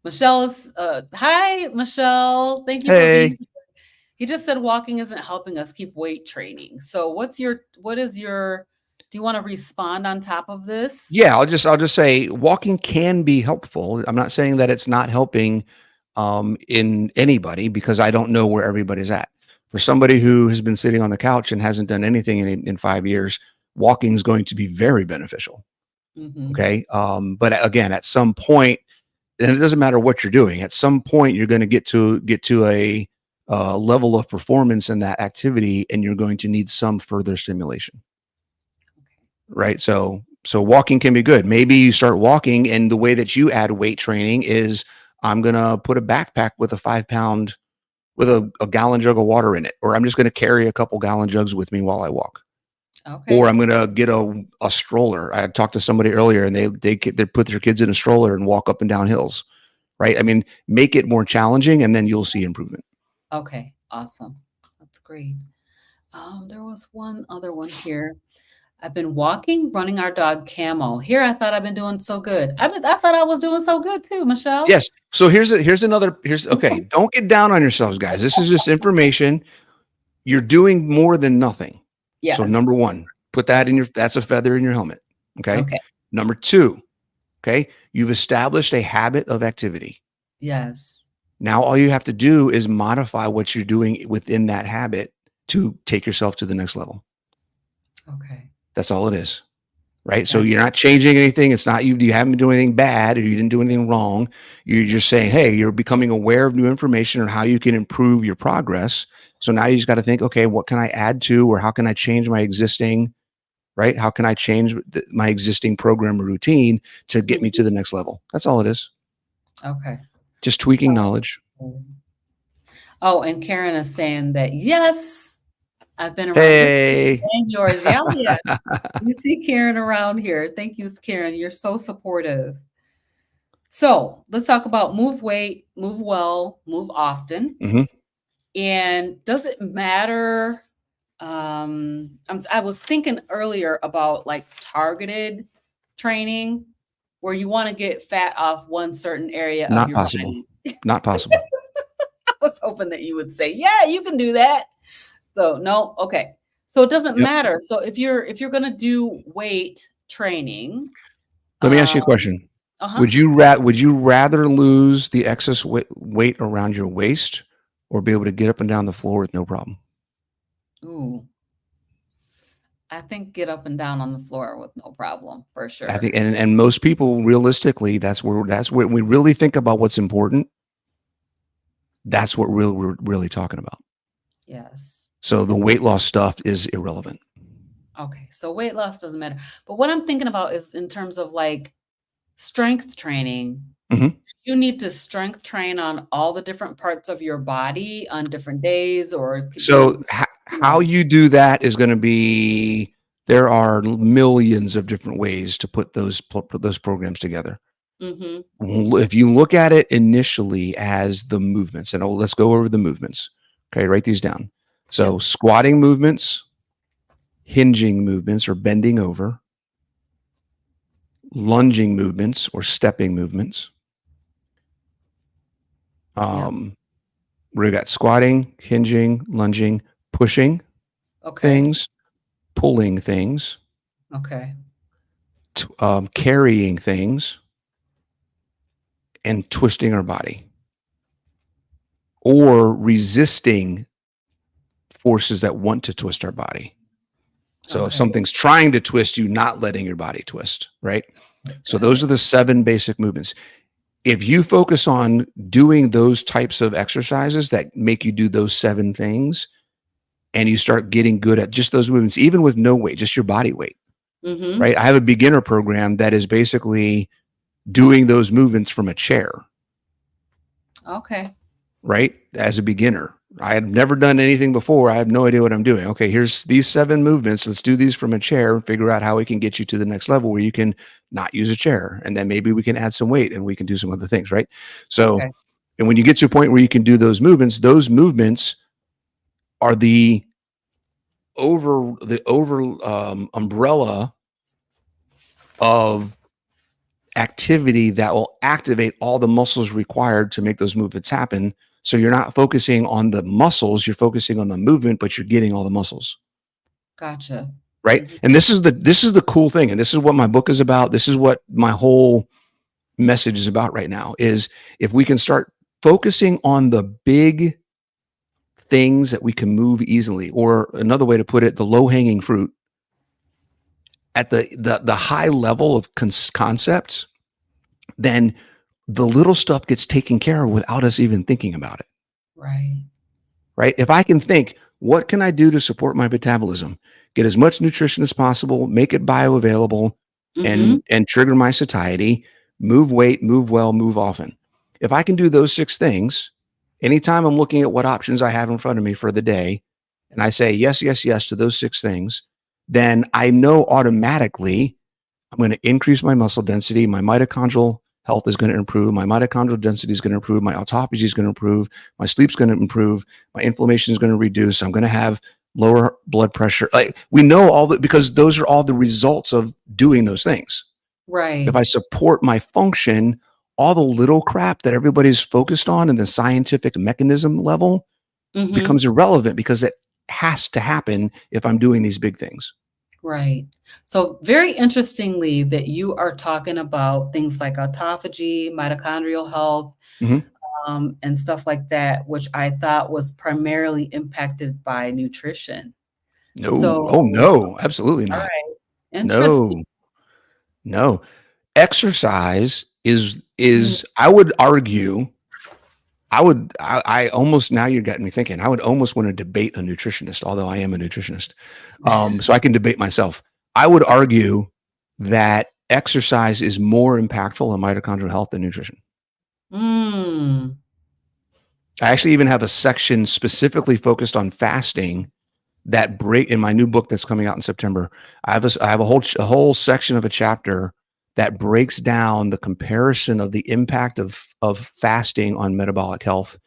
Michelle is, hi, Michelle. Thank you for being Hey. here. He just said walking isn't helping us keep weight training. So what is your, do you want to respond on top of this? Yeah, I'll just say walking can be helpful. I'm not saying that it's not helping in anybody because I don't know where everybody's at. For somebody who has been sitting on the couch and hasn't done anything in 5 years, walking is going to be very beneficial. Mm-hmm. Okay. But again, at some point, and it doesn't matter what you're doing, at some point you're going to get to a level of performance in that activity, and you're going to need some further stimulation. Right. So walking can be good. Maybe you start walking, and the way that you add weight training is I'm going to put a backpack with a 5 pound, with a gallon jug of water in it, or I'm just going to carry a couple gallon jugs with me while I walk. Okay. Or I'm going to get a stroller. I talked to somebody earlier, and they put their kids in a stroller and walk up and down hills. Right. I mean, make it more challenging, and then you'll see improvement. Okay. Awesome. That's great. There was one other one here. I've been walking, running our dog Camo. Here, I thought I've been doing so good. I thought I was doing so good too, Michelle. Yes. So here's okay. Don't get down on yourselves, guys. This is just information. You're doing more than nothing. Yes. So number one, put that in that's a feather in your helmet. Okay. Okay. Number two, okay, you've established a habit of activity. Yes. Now all you have to do is modify what you're doing within that habit to take yourself to the next level. Okay. That's all it is. Right. So you're not changing anything. It's not you haven't been doing anything bad, or you didn't do anything wrong. You're just saying, hey, you're becoming aware of new information and how you can improve your progress. So now you just got to think, okay, what can I add to, or how can I change my existing, right? How can I change my existing program or routine to get me to the next level? That's all it is. Okay. Just tweaking knowledge. Oh, and Karen is saying that, yes, I've been around. Hey. And yours. Yeah. You see Karen around here. Thank you, Karen. You're so supportive. So let's talk about move weight, move well, move often. Mm-hmm. And does it matter? I was thinking earlier about like targeted training where you want to get fat off one certain area Not of your possible. body. Not possible. I was hoping that you would say, yeah, you can do that. So no, okay. So it doesn't matter. So if you're gonna do weight training, let me ask you a question. Would you rather lose the excess weight around your waist, or be able to get up and down the floor with no problem? Ooh, I think get up and down on the floor with no problem for sure. I think, and most people realistically, that's where we really think about what's important. That's what we're really talking about. Yes. So the weight loss stuff is irrelevant. Okay, so weight loss doesn't matter. But what I'm thinking about is in terms of like strength training. Mm-hmm. You need to strength train on all the different parts of your body on different days, or so how you do that is going to be, there are millions of different ways to put those programs together. Mm-hmm. If you look at it initially as the movements, and let's go over the movements. Okay, write these down. So squatting movements, hinging movements or bending over, lunging movements or stepping movements. We got squatting, hinging, lunging, pushing things, pulling things, carrying things, and twisting our body, or resisting forces that want to twist our body. So if something's trying to twist you, not letting your body twist, right? So those are the 7 basic movements. if you focus on doing those types of exercises that make you do those 7 things, and you start getting good at just those movements, even with no weight, just your body weight, Mm-hmm. right? I have a beginner program that is basically doing those movements from a chair, Okay. right? As a beginner. I had never done anything before. I have no idea what I'm doing. Okay, here's these 7 movements. Let's do these from a chair and figure out how we can get you to the next level where you can not use a chair. And then maybe we can add some weight and we can do some other things, right? So, Okay. and when you get to a point where you can do those movements are the over umbrella of activity that will activate all the muscles required to make those movements happen. So you're not focusing on the muscles, you're focusing on the movement, but you're getting all the muscles. Gotcha. Right. Mhm. And this is the cool thing. And this is what my book is about. This is what my whole message is about right now is if we can start focusing on the big things that we can move easily, or another way to put it, the low hanging fruit at the high level of concepts, then the little stuff gets taken care of without us even thinking about it. Right. Right. If I can think, what can I do to support my metabolism? Get as much nutrition as possible, make it bioavailable, Mm-hmm. and trigger my satiety, move weight, move well, move often. If I can do those 6 things, anytime I'm looking at what options I have in front of me for the day, and I say yes, yes, yes to those 6 things, then I know automatically I'm going to increase my muscle density. My mitochondrial health is going to improve. My mitochondrial density is going to improve. My autophagy is going to improve. My sleep's going to improve. My inflammation is going to reduce. I'm going to have lower blood pressure. Like we know all that because those are all the results of doing those things. If Right. I support my function, all the little crap that everybody's focused on in the scientific mechanism level Mm-hmm. becomes irrelevant because it has to happen if I'm doing these big things. Right. So very interestingly that you are talking about things like autophagy, mitochondrial health, Mhm. and stuff like that, which I thought was primarily impacted by nutrition. No. So, Oh, no. Absolutely all not. right, interesting. No. No. Exercise Mhm. is I would argue, I almost now you're getting me thinking, I would almost want to debate a nutritionist, although I am a nutritionist. So I can debate myself. I would argue that exercise is more impactful on mitochondrial health than nutrition. Mm. I actually even have a section specifically focused on fasting that break in my new book that's coming out in September. I have a whole section of a chapter that breaks down the comparison of the impact of fasting on metabolic health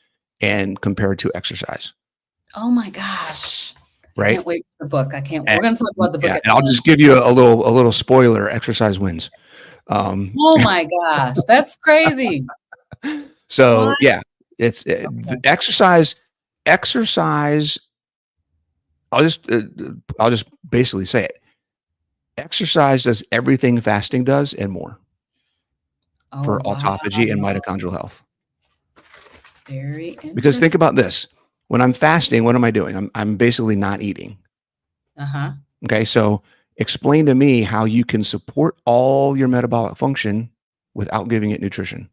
and compared to exercise. Oh my gosh. I Right. can't wait for the book. I can't And we're gonna talk about the book yeah, at and the I'll end. just give you a little spoiler. Exercise wins. Um, Oh my gosh, that's crazy. so What? yeah, it's the Okay. exercise. I'll just basically say it. Exercise does everything fasting does and more Oh, for wow. autophagy and mitochondrial health. Very Because think interesting. about this. When I'm fasting, what am I doing? I'm basically not eating. Uh-huh. Okay. So explain to me how you can support all your metabolic function without giving it nutrition,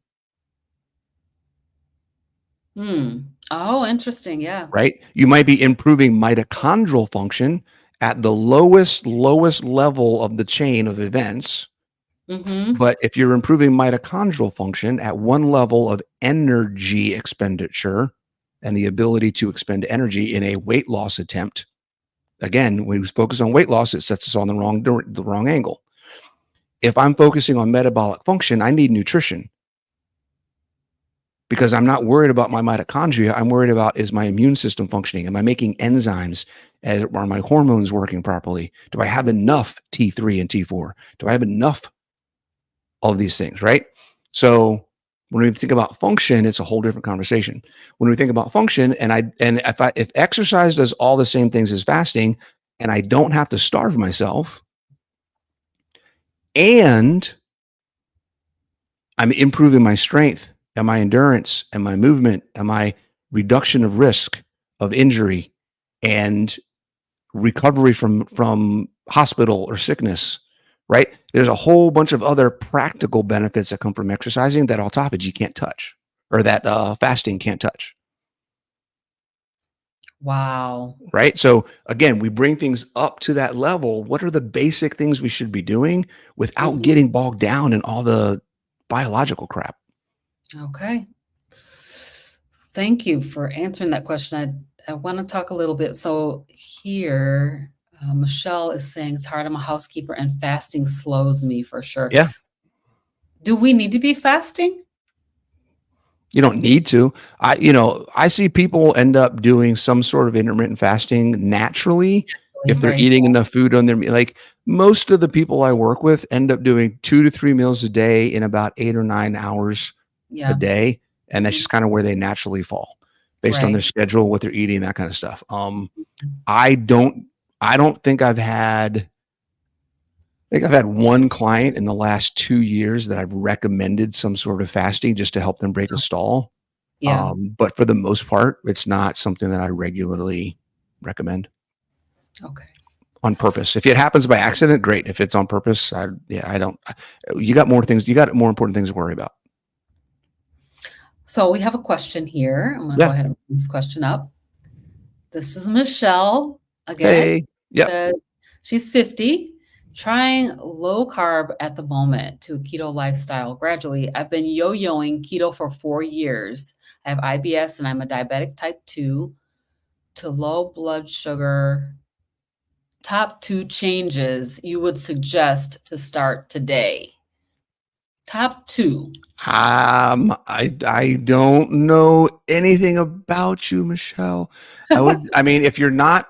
Hmm. Oh, interesting, yeah. right? You might be improving mitochondrial function at the lowest level of the chain of events. Mhm. But if you're improving mitochondrial function at one level of energy expenditure and the ability to expend energy in a weight loss attempt, again, when we focus on weight loss, it sets us on the wrong angle. If I'm focusing on metabolic function, I need nutrition because I'm not worried about my mitochondria. I'm worried about is my immune system functioning? Am I making enzymes? Are my hormones working properly? Do I have enough T3 and T4? Do I have enough of these things? Right. So when we think about function, it's a whole different conversation. When we think about function, if exercise does all the same things as fasting, and I don't have to starve myself, and I'm improving my strength and my endurance and my movement and my reduction of risk of injury and recovery from hospital or sickness, right? There's a whole bunch of other practical benefits that come from exercising that autophagy can't touch, or that fasting can't touch. Wow. Right. So again, we bring things up to that level. What are the basic things we should be doing without Mhm. getting bogged down in all the biological crap? Okay. Thank you for answering that question. I want to talk a little bit. So here, Michelle is saying it's hard. I'm a housekeeper and fasting slows me for sure. Yeah. Do we need to be fasting? You don't need to. I see people end up doing some sort of intermittent fasting naturally if they're Right. eating enough food on their like most of the people I work with end up doing 2 to 3 meals a day in about 8 or 9 hours a Yeah. day, and that's Mhm. just kind of where they naturally fall based on their Right. schedule, what they're eating, that kind of stuff. I don't I don't think I've had one client in the last 2 years that I've recommended some sort of fasting just to help them break a stall. Yeah. But for the most part, it's not something that I regularly recommend Okay. on purpose. If it happens by accident, great. If it's on purpose, I don't. You got more important things to worry about. So we have a question here. I'm going to go Yeah. ahead and bring this question up. This is Michelle again. Hey. Yep. Says she's 50, trying low carb at the moment to a keto lifestyle gradually. I've been yo-yoing keto for 4 years. I have IBS and I'm a diabetic type 2 to low blood sugar. Top 2 changes you would suggest to start today. Top 2. I don't know anything about you, Michelle. I mean, if you're not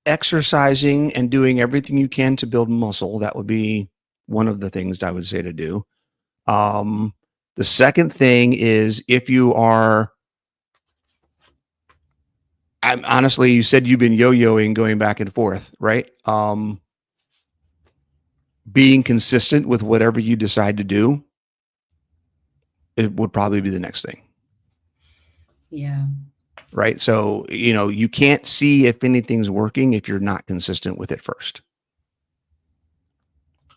exercising and doing everything you can to build muscle, that would be one of the things I would say to do. Um, the second thing is if you are, I'm honestly, you said you've been yo-yoing, going back and forth, right? Being consistent with whatever you decide to do, it would probably be the next thing. Yeah. Right. So, you can't see if anything's working if you're not consistent with it first.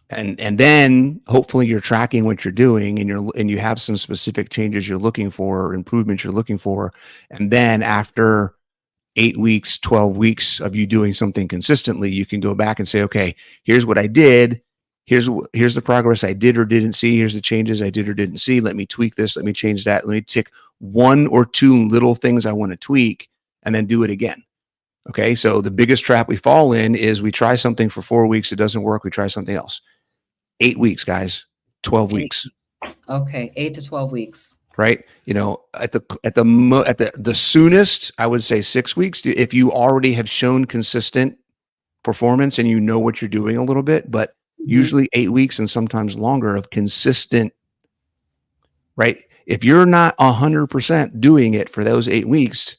And then hopefully you're tracking what you're doing and you have some specific changes you're looking for, improvements you're looking for. And then after 8 weeks, 12 weeks of you doing something consistently, you can go back and say, okay, here's what I did. Here's the progress I did or didn't see. Here's the changes I did or didn't see. Let me tweak this. Let me change that. Let me take 1 or 2 little things I want to tweak and then do it again. Okay. So the biggest trap we fall in is we try something for 4 weeks. It doesn't work. We try something else. 8 weeks, guys, 12 8. weeks. Okay, 8 to 12 weeks. Right. At the soonest, I would say 6 weeks. If you already have shown consistent performance and you know what you're doing a little bit, but Mhm. usually 8 weeks and sometimes longer of consistent, right? If you're not 100% doing it for those 8 weeks,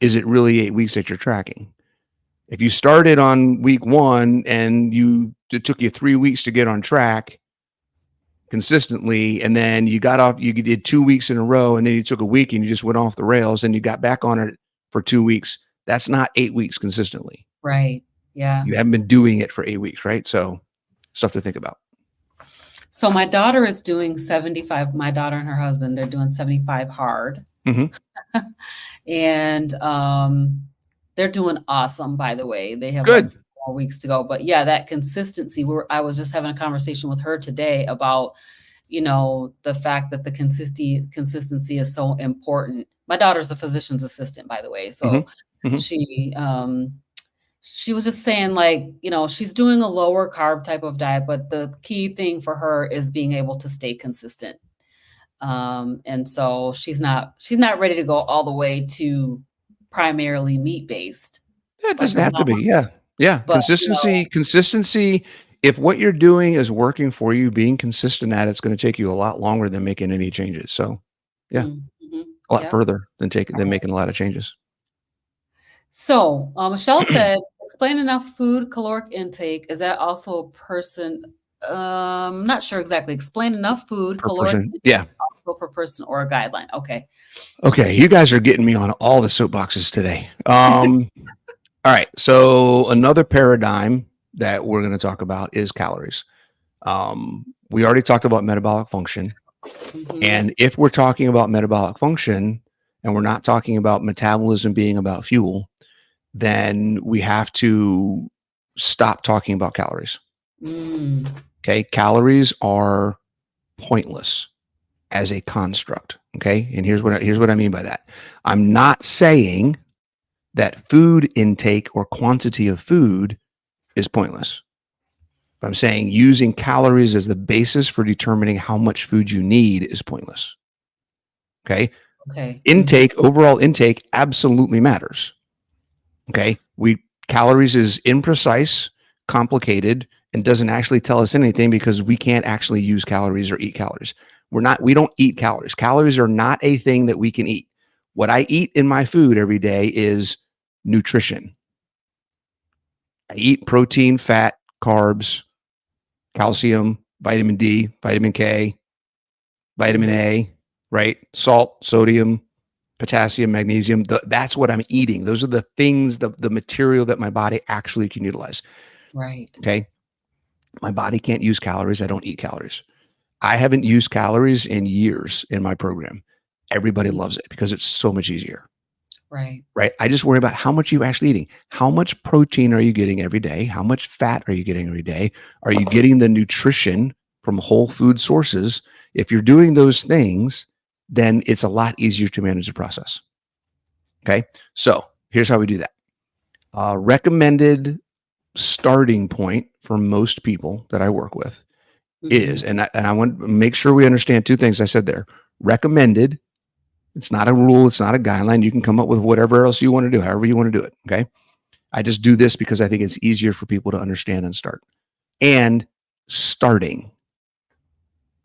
is it really 8 weeks that you're tracking? If you started on week 1 and it took you 3 weeks to get on track consistently, and then you did 2 weeks in a row, and then you took a week and you just went off the rails and you got back on it for 2 weeks, that's not 8 weeks consistently. Right. Yeah. You haven't been doing it for 8 weeks, right? So stuff to think about. So my daughter is doing 75. My daughter and her husband, they're doing 75 hard. Mm-hmm. And they're doing awesome, by the way. They have like Good. 4 weeks to go. But yeah, that consistency. I was just having a conversation with her today about, the fact that the consistency is so important. My daughter's a physician's assistant, by the way. So Mm-hmm. Mm-hmm. she was just saying, like, she's doing a lower carb type of diet, but the key thing for her is being able to stay consistent. And so she's not ready to go all the way to primarily meat based It like doesn't her have to mom. be. Yeah. Yeah. But Consistency. If what you're doing is working for you, being consistent at it's going to take you a lot longer than making any changes. So yeah, mhm, a lot yep. further than making a lot of changes. So Michelle said, explain enough food caloric intake. Is that also a person? Not sure exactly. Explain enough food Per caloric person. intake Yeah. also per person or a guideline. Okay. Okay. You guys are getting me on all the soapboxes today. All right. So another paradigm that we're going to talk about is calories. We already talked about metabolic function. Mhm. And if we're talking about metabolic function and we're not talking about metabolism being about fuel, then we have to stop talking about calories. Mm. Okay. Calories are pointless as a construct. Okay. And here's what I mean by that. I'm not saying that food intake or quantity of food is pointless. But I'm saying using calories as the basis for determining how much food you need is pointless. Okay. Okay. Mhm. Intake, overall intake absolutely matters. Okay. Calories is imprecise, complicated, and doesn't actually tell us anything because we can't actually use calories or eat calories. We don't eat calories. Calories are not a thing that we can eat. What I eat in my food every day is nutrition. I eat protein, fat, carbs, calcium, vitamin D, vitamin K, vitamin Mhm. A, right? Salt, sodium, potassium, magnesium. That's what I'm eating. Those are the things, the material that my body actually can utilize. Right. Okay. My body can't use calories. I don't eat calories. I haven't used calories in years in my program. Everybody Mm. loves it because it's so much easier. Right. Right. I just worry about how much you're actually eating. How much protein are you getting every day? How much fat are you getting every day? Are you getting the nutrition from whole food sources? If you're doing those things, then it's a lot easier to manage the process. Okay. So here's how we do that. Recommended starting point for most people that I work with is, Mhm. and I want to make sure we understand two things I said there. Recommended. It's not a rule. It's not a guideline. You can come up with whatever else you want to do, however you want to do it. Okay. I just do this because I think it's easier for people to understand and start. And starting.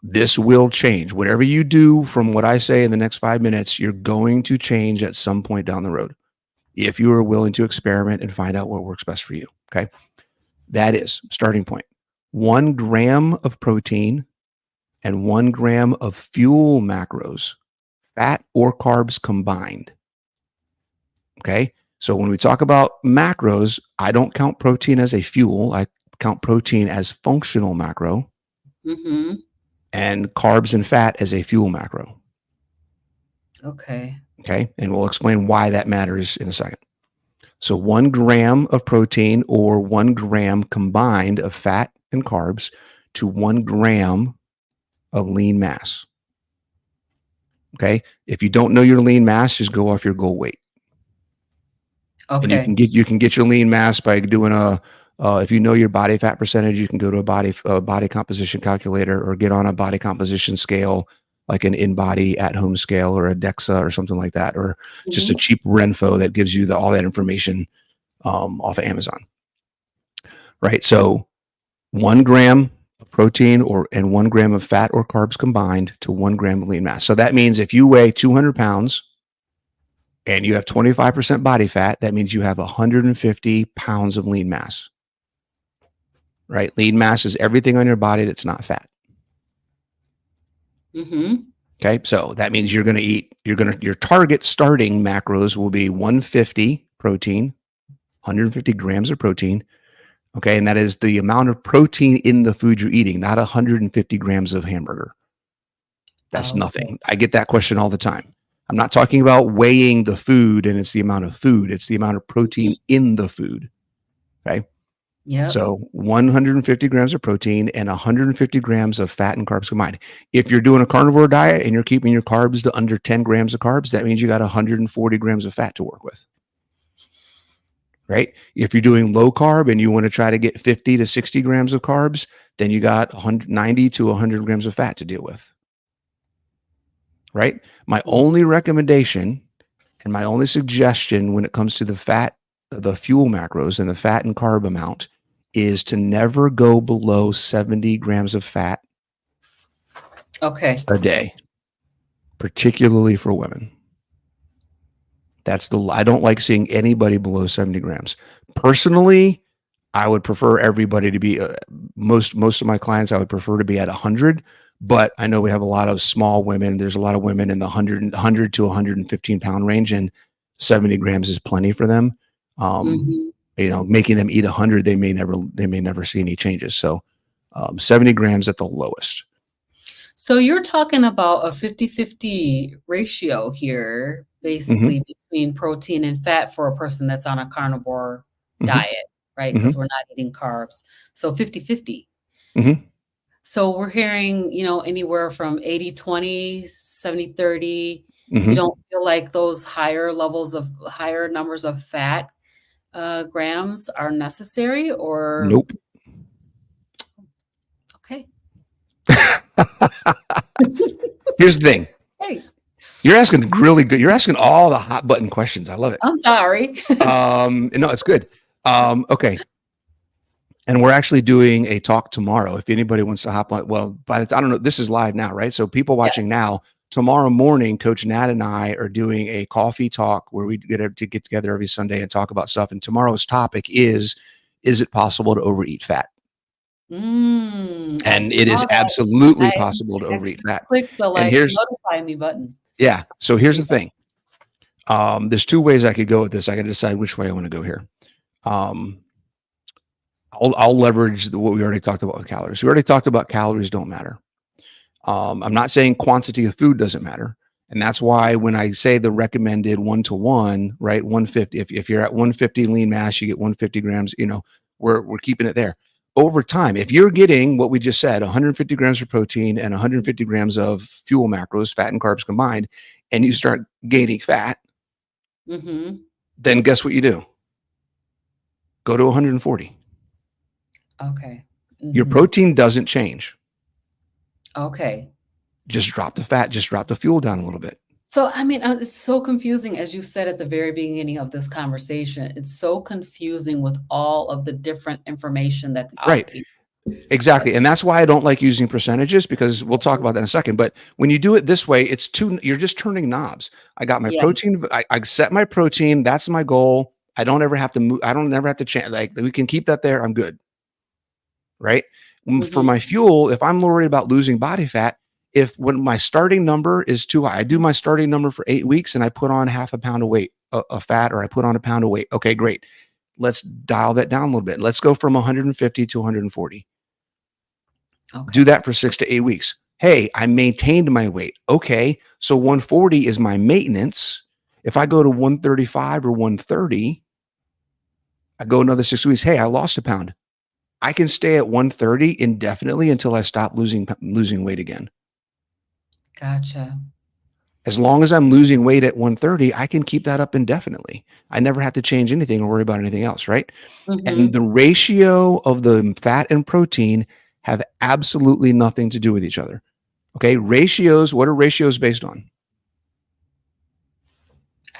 This will change. Whatever you do from what I say in the next 5 minutes, you're going to change at some point down the road if you are willing to experiment and find out what works best for you. Okay. That is starting point. 1 gram of protein and 1 gram of fuel macros, fat or carbs combined. Okay. So when we talk about macros, I don't count protein as a fuel. I count protein as functional macro Mhm. and carbs and fat as a fuel macro. Okay. Okay. And we'll explain why that matters in a second. So 1 gram of protein or 1 gram combined of fat and carbs to 1 gram of lean mass. Okay. If you don't know your lean mass, just go off your goal weight. And Okay. you can get your lean mass by doing if you know your body fat percentage, you can go to a body composition calculator or get on a body composition scale like an InBody at home scale or a DEXA or something like that, or just a Mhm. cheap Renfo that gives you all that information off of Amazon. Right. So 1 gram of protein and 1 gram of fat or carbs combined to 1 gram of lean mass. So that means if you weigh 200 pounds and you have 25% body fat, that means you have 150 pounds of lean mass. Right? Lean mass is everything on your body that's not fat. Mhm. Okay. So that means your target starting macros will be 150 protein, 150 grams of protein. Okay. And that is the amount of protein in the food you're eating, not 150 grams of hamburger. That's Okay. nothing. I get that question all the time. I'm not talking about weighing the food and it's the amount of food, it's the amount of protein Mhm. in the food. Okay. Yep. So 150 grams of protein and 150 grams of fat and carbs combined. If you're doing a carnivore diet and you're keeping your carbs to under 10 grams of carbs, that means you got 140 grams of fat to work with. Right? If you're doing low carb and you want to try to get 50 to 60 grams of carbs, then you got 190 to 100 grams of fat to deal with. Right? My Mhm. only recommendation and my only suggestion when it comes to the fuel macros and the fat and carb amount is to never go below 70 grams of fat Okay. a day, particularly for women. I don't like seeing anybody below 70 grams. Personally, I would prefer everybody to be most of my clients I would prefer to be at 100, but I know we have a lot of small women. There's a lot of women in the 100 to 115 pound range, and 70 grams is plenty for them. Um, Mhm. Making them eat 100, they may never see any changes. So 70 grams at the lowest. So you're talking about a 50-50 ratio here, Hmm. basically between protein and fat for a person that's on a carnivore Hmm. diet, right? Hmm. Because we're not eating carbs. So 50-50. Hmm. So we're hearing, anywhere from 80-20, 70-30. You Hmm. don't feel like those higher numbers of fat grams are necessary or Nope. okay. Here's the thing. Hey, You're asking really good. You're asking all the hot button questions. I love it. I'm sorry. No, it's good. Okay. And we're actually doing a talk tomorrow. If anybody wants to hop on, well, by the time, I don't know, this is live now, right? So people watching Yes. now, tomorrow morning, Coach Nat and I are doing a coffee talk where we get together every Sunday and talk about stuff. And tomorrow's topic is it possible to overeat fat? I And it saw is that. absolutely I possible to overeat actually fat. clicked the, And like, here's, notify me button yeah. So to here's see the that. thing. There's two ways I could go with this. I got to decide which way I want to go here. Um, I'll leverage what we already talked about with calories. We already talked about calories don't matter. I'm not saying quantity of food doesn't matter. And that's why when I say the recommended 1-to-1, right, 150, if you're at 150 lean mass, you get 150 grams, we're keeping it there. Over time, if you're getting what we just said, 150 grams of protein and 150 grams of fuel macros, fat and carbs combined, and you start gaining fat, Mhm. then guess what you do? Go to 140. Okay. Your Mhm. protein doesn't change. Okay. Just drop the fat, just drop the fuel down a little bit. So, it's so confusing, as you said at the very beginning of this conversation. It's so confusing with all of the different information that's out Right. here. Exactly. And that's why I don't like using percentages, because we'll talk about that in a second. But when you do it this way, you're just turning knobs. I got my Yeah. protein. I set my protein. That's my goal. I don't ever have to move. I don't ever have to change. Like, we can keep that there. I'm good. Right. For Mhm. my fuel, if I'm worried about losing body fat, when my starting number is too high, I do my starting number for 8 weeks and I put on half a pound of weight of fat, or I put on a pound of weight. Okay, great. Let's dial that down a little bit. Let's go from 150 to 140. Do Okay. that for 6 to 8 weeks. Hey, I maintained my weight. Okay, so 140 is my maintenance. If I go to 135 or 130, I go another 6 weeks. Hey, I lost a pound. I can stay at 130 indefinitely until I stop losing weight again. Gotcha. As long as I'm losing weight at 130, I can keep that up indefinitely. I never have to change anything or worry about anything else, right? And Mhm. the ratio of the fat and protein have absolutely nothing to do with each other. Okay, ratios. What are ratios based on?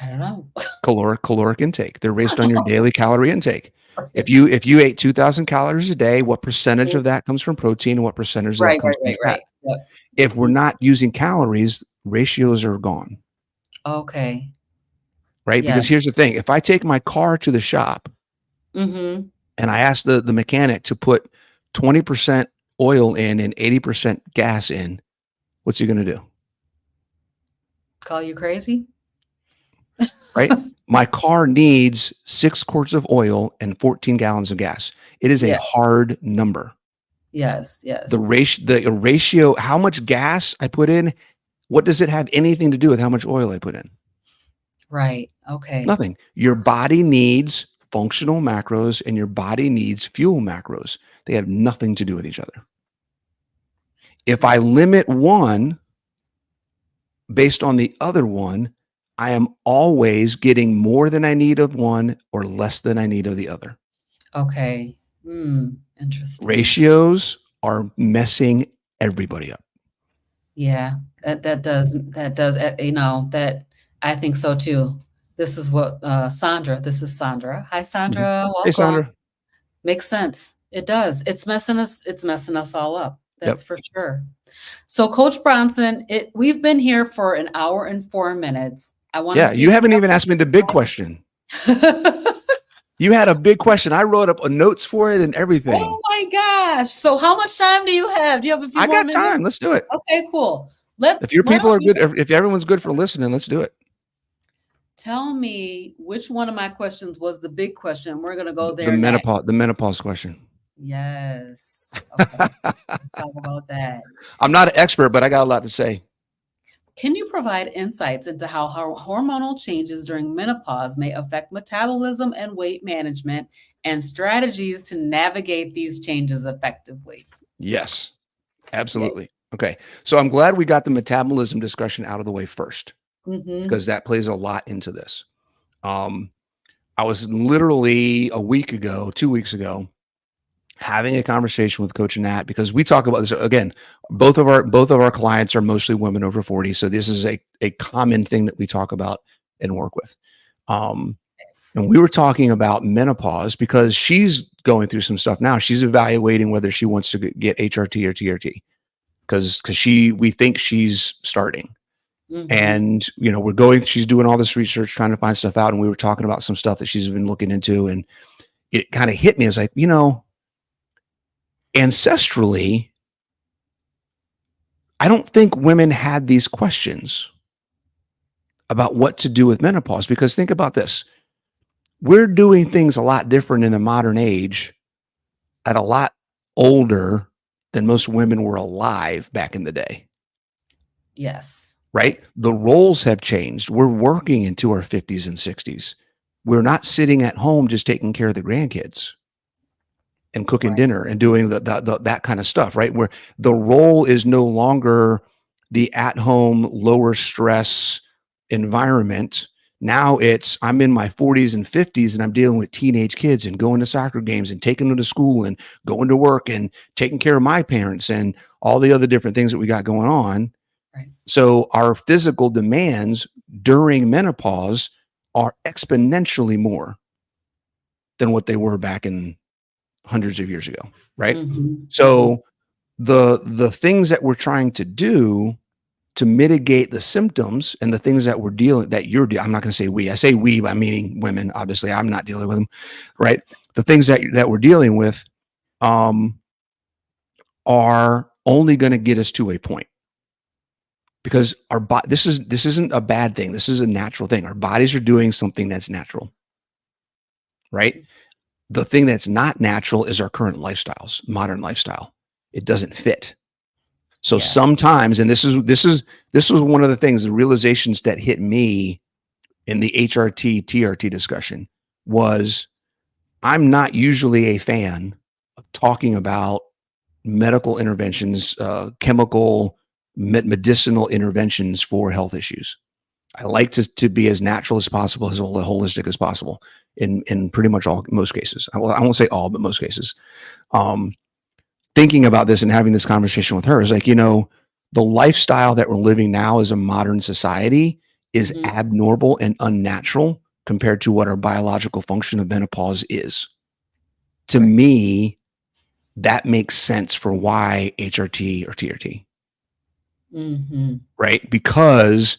I don't know. Caloric intake. They're based on your daily calorie intake. If you ate 2,000 calories a day, what percentage of that comes from protein and what percentage of that Right, comes right, from right, fat? right. Yep. If we're Mhm. not using calories, ratios are gone, Okay. right? Because Yes. here's the thing: if I take my car to the shop Mhm. and I ask the mechanic to put 20% oil in and 80% gas in, what's he going to do? Call you crazy? Right? My car needs 6 quarts of oil and 14 gallons of gas. It is a Yeah. hard number. Yes, The yes. ratio, how much gas I put in, what does it have anything to do with how much oil I put in? Right. Okay. Nothing. Your body needs functional macros and your body needs fuel macros. They have nothing to do with each other. If I limit one based on the other one, I am always getting more than I need of one or less than I need of the other. Okay. Interesting. Ratios are messing everybody up. Yeah, that does, that I think so too. This is what, this is Sandra. Hi, Mhm. Sandra, Hey, welcome. Sandra. Makes sense. It does. It's messing us all up. Yep. That's for sure. So, Coach Bronson, we've been here for an hour and 4 minutes. I wanna Yeah. see You if you haven't even have asked me the big question. any. You had a big question. I wrote up notes for it and everything. Oh my gosh. So how much time do you have? Do you have a few I more got minutes? time. Let's do it. Okay, cool. Let's If your why people don't are you good, if everyone's good for listening, let's do it. tell me which one of my questions was the big question? We're gonna go The there next. menopause question. Yes. Okay. Let's talk about that. I'm not an expert, but I got a lot to say. Can you provide insights into how hormonal changes during menopause may affect metabolism and weight management and strategies to navigate these changes effectively? Yes, Yay. absolutely. Okay. So I'm glad we got the metabolism discussion out of the way first Mm-hmm. because that plays a lot into this. Um, I was literally a week ago, 2 weeks ago, having a conversation with Coach Nat because we talk about this again. Both of our clients are mostly women over 40, so this is a common thing that we talk about and work with. Um, and we were talking about menopause because she's going through some stuff now. She's evaluating whether she wants to get HRT or TRT because we think she's starting. Mm-hmm. And she's doing all this research, trying to find stuff out. And we were talking about some stuff that she's been looking into, and it kind of hit me as like, ancestrally, I don't think women had these questions about what to do with menopause because think about this. We're doing things a lot different in the modern age at a lot older than most women were alive back in the day, Yes. right? The roles have changed. We're working into our 50s and 60s. We're not sitting at home just taking care of the grandkids and cooking Right. dinner and doing that kind of stuff, right? Where the role is no longer the at-home, lower stress environment. Now I'm in my 40s and 50s and I'm dealing with teenage kids and going to soccer games and taking them to school and going to work and taking care of my parents and all the other different things that we got going on. Right. So our physical demands during menopause are exponentially more than what they were back in hundreds of years ago, right? Mm-hmm. Mm-hmm. So the things that we're trying to do to mitigate the symptoms and the things that I'm not going to say we, I say we by meaning women. Obviously, I'm not dealing with them, right? The things that we're dealing with are only going to get us to a point because this isn't a bad thing. This is a natural thing. Our bodies are doing something that's natural, right? The thing that's not natural is our current lifestyles, modern lifestyle. It doesn't fit. So Yeah. sometimes, and this was one of the things, the realizations that hit me in the HRT TRT discussion was I'm not usually a fan of talking about medical interventions, chemical, medicinal interventions for health issues. I like to be as natural as possible, as holistic as possible in pretty much most cases. I won't say all, but most cases. Thinking about this and having this conversation with her is like, the lifestyle that we're living now as a modern society is Mm-hmm. abnormal and unnatural compared to what our biological function of menopause is. To Right. me, that makes sense for why HRT or TRT, Mm-hmm. right? Because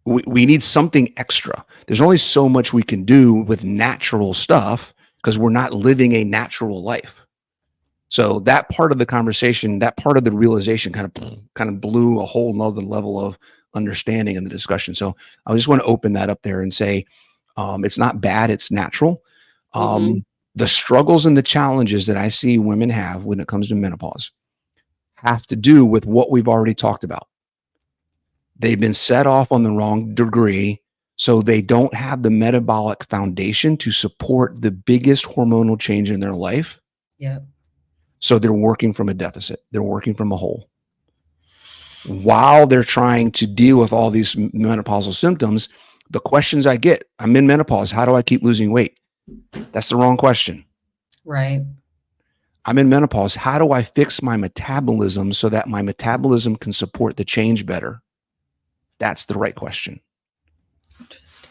we need something extra. There's only so much we can do with natural stuff because we're not living a natural life. So that part of the conversation, that part of the realization kind of blew a whole nother level of understanding in the discussion. So I just want to open that up there and say, it's not bad. It's natural. Mm-hmm. The struggles and the challenges that I see women have when it comes to menopause have to do with what we've already talked about. They've been set off on the wrong degree. So they don't have the metabolic foundation to support the biggest hormonal change in their life. Yep. So they're working from a deficit. They're working from a hole. While they're trying to deal with all these menopausal symptoms, the questions I get, I'm in menopause. How do I keep losing weight? That's the wrong question. Right. I'm in menopause. How do I fix my metabolism so that my metabolism can support the change better? That's the right question, Interesting.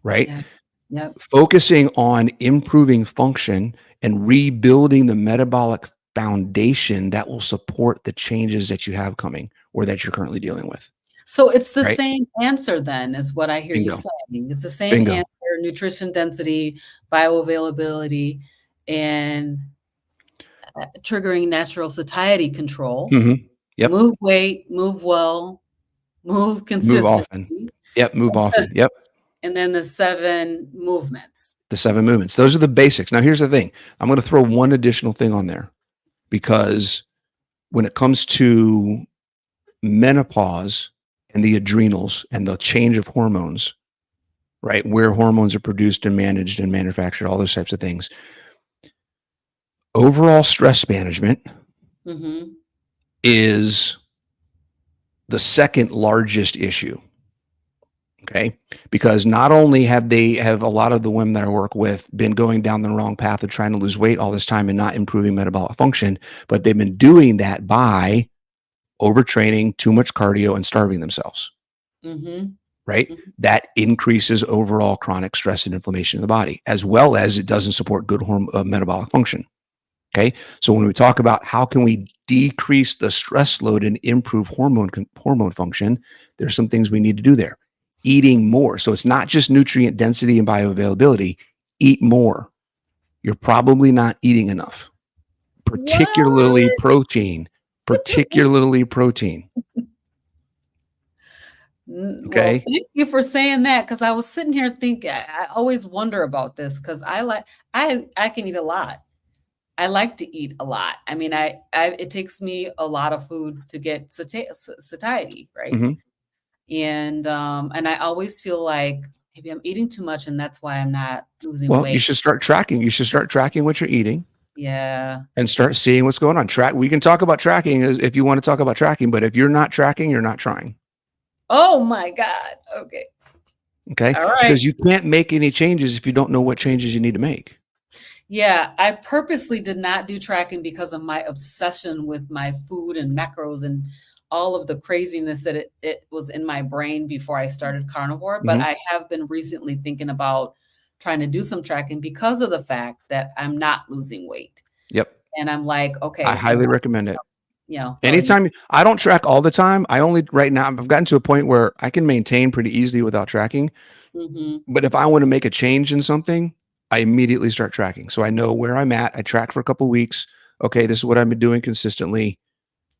right? Yeah. Yep. Focusing on improving function and rebuilding the metabolic foundation that will support the changes that you have coming or that you're currently dealing with, So it's the right? same answer then, is what I hear you Bingo. saying. It's the same Bingo. answer, nutrition density, bioavailability, and triggering natural satiety control. Mm-hmm. Yep. Move weight, move well, move Move often. consistently, Yep. Move often. Yep. and then the 7 movements. The 7 movements. Those are the basics. Now, here's the thing. I'm going to throw one additional thing on there, because when it comes to menopause and the adrenals and the change of hormones, right, where hormones are produced and managed and manufactured, all those types of things, overall stress management is the second largest issue. Okay. Because not only have a lot of the women that I work with been going down the wrong path of trying to lose weight all this time and not improving metabolic function, but they've been doing that by overtraining, too much cardio, and starving themselves. Right. That increases overall chronic stress and inflammation in the body, as well as it doesn't support good metabolic function. Okay. So when we talk about how can we decrease the stress load and improve hormone function, there's some things we need to do there. Eating more. So it's not just nutrient density and bioavailability. Eat more. You're probably not eating enough, particularly protein. Particularly protein. Okay. Well, thank you for saying that, because I was sitting here thinking, I always wonder about this, because I can eat a lot. I like to eat a lot. I mean, it takes me a lot of food to get satiety, right? And I always feel like maybe I'm eating too much, and that's why I'm not losing weight. Well, you should start tracking. You should start tracking what you're eating. Yeah. And start seeing what's going on. We can talk about tracking if you want to talk about tracking, but if you're not tracking, you're not trying. Oh my God. Okay. Okay. All right. Because you can't make any changes if you don't know what changes you need to make. Yeah, I purposely did not do tracking because of my obsession with my food and macros and all of the craziness that it was in my brain before I started carnivore. But I have been recently thinking about trying to do some tracking because of the fact that I'm not losing weight. Yep. And I'm like, okay. I highly recommend it. You know, anytime. I don't track all the time. Right now I've gotten to a point where I can maintain pretty easily without tracking. But if I want to make a change in something, I immediately start tracking. So I know where I'm at. I track for a couple of weeks. Okay, this is what I've been doing consistently.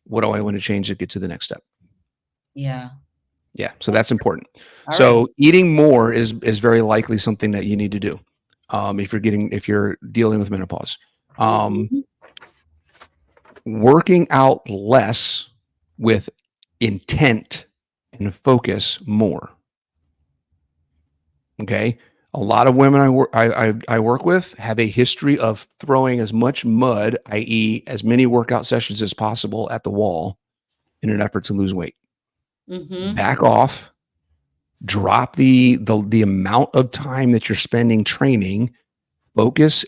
What do I want to change to get to the next step? Yeah. So that's important. So eating more is very likely something that you need to do if you're dealing with menopause. Working out less with intent and focus more. Okay. A lot of women I work with have a history of throwing as much mud, i.e., as many workout sessions as possible at the wall in an effort to lose weight. Back off, drop the amount of time that you're spending training, focus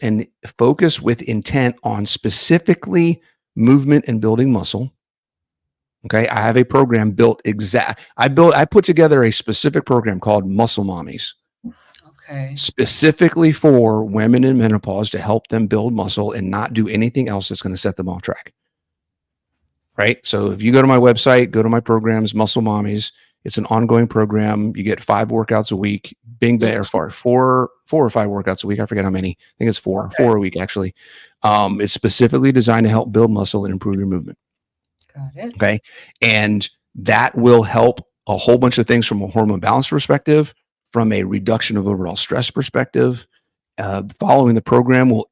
with intent on specifically movement and building muscle. Okay. I have a program I put together a specific program called Muscle Mommies. Okay. Specifically for women in menopause to help them build muscle and not do anything else that's going to set them off track. Right. So if you go to my website, go to my programs, Muscle Mommies, it's an ongoing program. You get 5 workouts a week. Bing, bang, or 4 or 5 workouts a week. I forget how many. I think it's 4 a week, actually. It's specifically designed to help build muscle and improve your movement. Got it. Okay. And that will help a whole bunch of things from a hormone balance perspective, from a reduction of overall stress perspective. Following the program will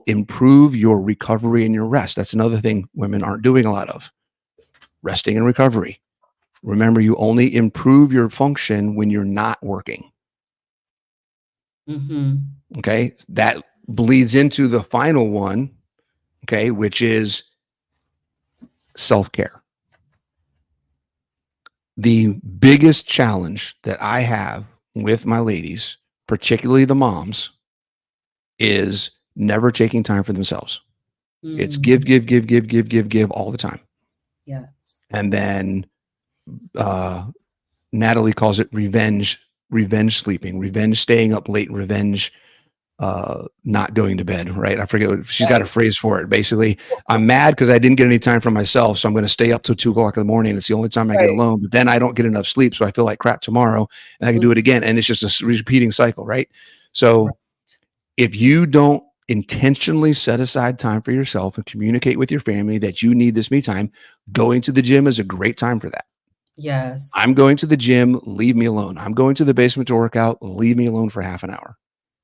improve your recovery and your rest. That's another thing women aren't doing a lot of. Resting and recovery. Remember, you only improve your function when you're not working. Okay. That bleeds into the final one. Okay. Which is self-care. The biggest challenge that I have with my ladies, particularly the moms, is never taking time for themselves. It's give all the time. Yes. And then Natalie calls it revenge sleeping, revenge staying up late, revenge not going to bed, right? I forget what she's got a phrase for it. Basically, I'm mad because I didn't get any time for myself, so I'm going to stay up till 2 o'clock in the morning. It's the only time I get alone, but then I don't get enough sleep, so I feel like crap tomorrow, and I can do it again, and it's just a repeating cycle, right? So if you don't intentionally set aside time for yourself and communicate with your family that you need this me time, going to the gym is a great time for that. I'm going to the gym, leave me alone. I'm going to the basement to work out, leave me alone for half an hour.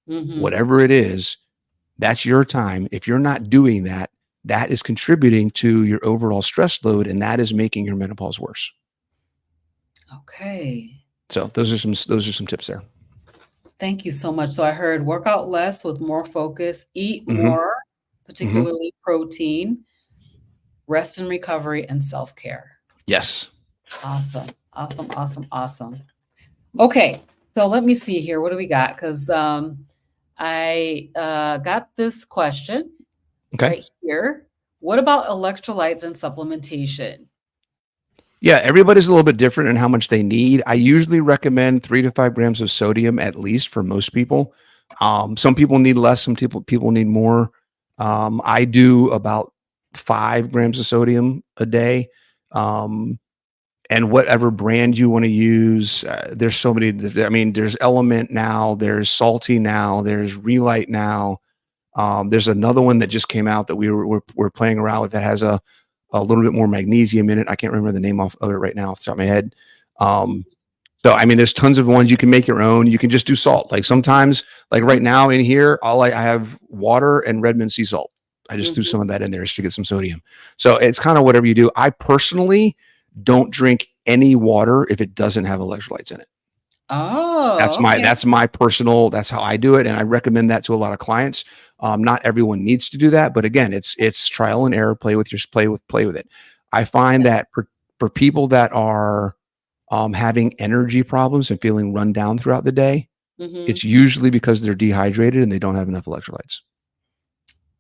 Mm-hmm. Whatever it is, that's your time. If you're not doing that, that is contributing to your overall stress load, and that is making your menopause worse. Okay. So those are some tips there. Thank you so much. So I heard work out less with more focus, eat Mm-hmm. more, Mm-hmm. particularly protein, rest and recovery, and self-care. Yes. Awesome. Awesome. Awesome. Awesome. Okay. So let me see here. What do we got? Because I got this question Okay. right here. What about electrolytes and supplementation? Yeah, everybody's a little bit different in how much they need. I usually recommend 3 to 5 grams of sodium at least for most people. Some people need less, some people need more. I do about 5 grams of sodium a day. And whatever brand you want to use, there's so many. I mean, there's Element now, there's Salty now, there's Relight now. There's another one that just came out that we're playing around with that has a little bit more magnesium in it. I can't remember the name of it right now off the top of my head. So, I mean, there's tons of ones you can make your own. You can just do salt. Like sometimes, like right now in here, I have water and Redmond sea salt. I just threw Mhm. some of that in there just to get some sodium. So it's kind of whatever you do. I personally don't drink any water if it doesn't have electrolytes in it. Oh, okay. That's my personal, that's how I do it. And I recommend that to a lot of clients. Not everyone needs to do that, but again, it's trial and error. Play with it. I find that for people that are having energy problems and feeling run down throughout the day, Hmm. it's usually because they're dehydrated and they don't have enough electrolytes.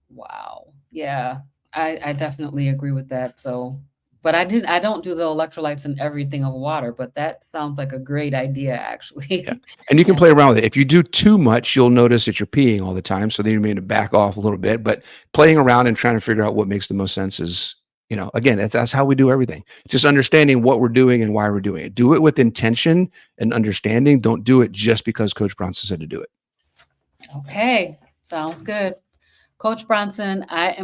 Wow. Yeah, I definitely agree with that. So, but I don't do the electrolytes in everything of water, but that sounds like a great idea, Yeah. actually. And you can Yeah. play around with it. If you do too much, you'll notice that you're peeing all the time. So then you need to back off a little bit. But playing around and trying to figure out what makes the most sense is, again, that's how we do everything. Just understanding what we're doing and why we're doing it. Do it with intention and understanding. Don't do it just because Coach Bronson said to do it. Okay. Sounds good. Coach Bronson, I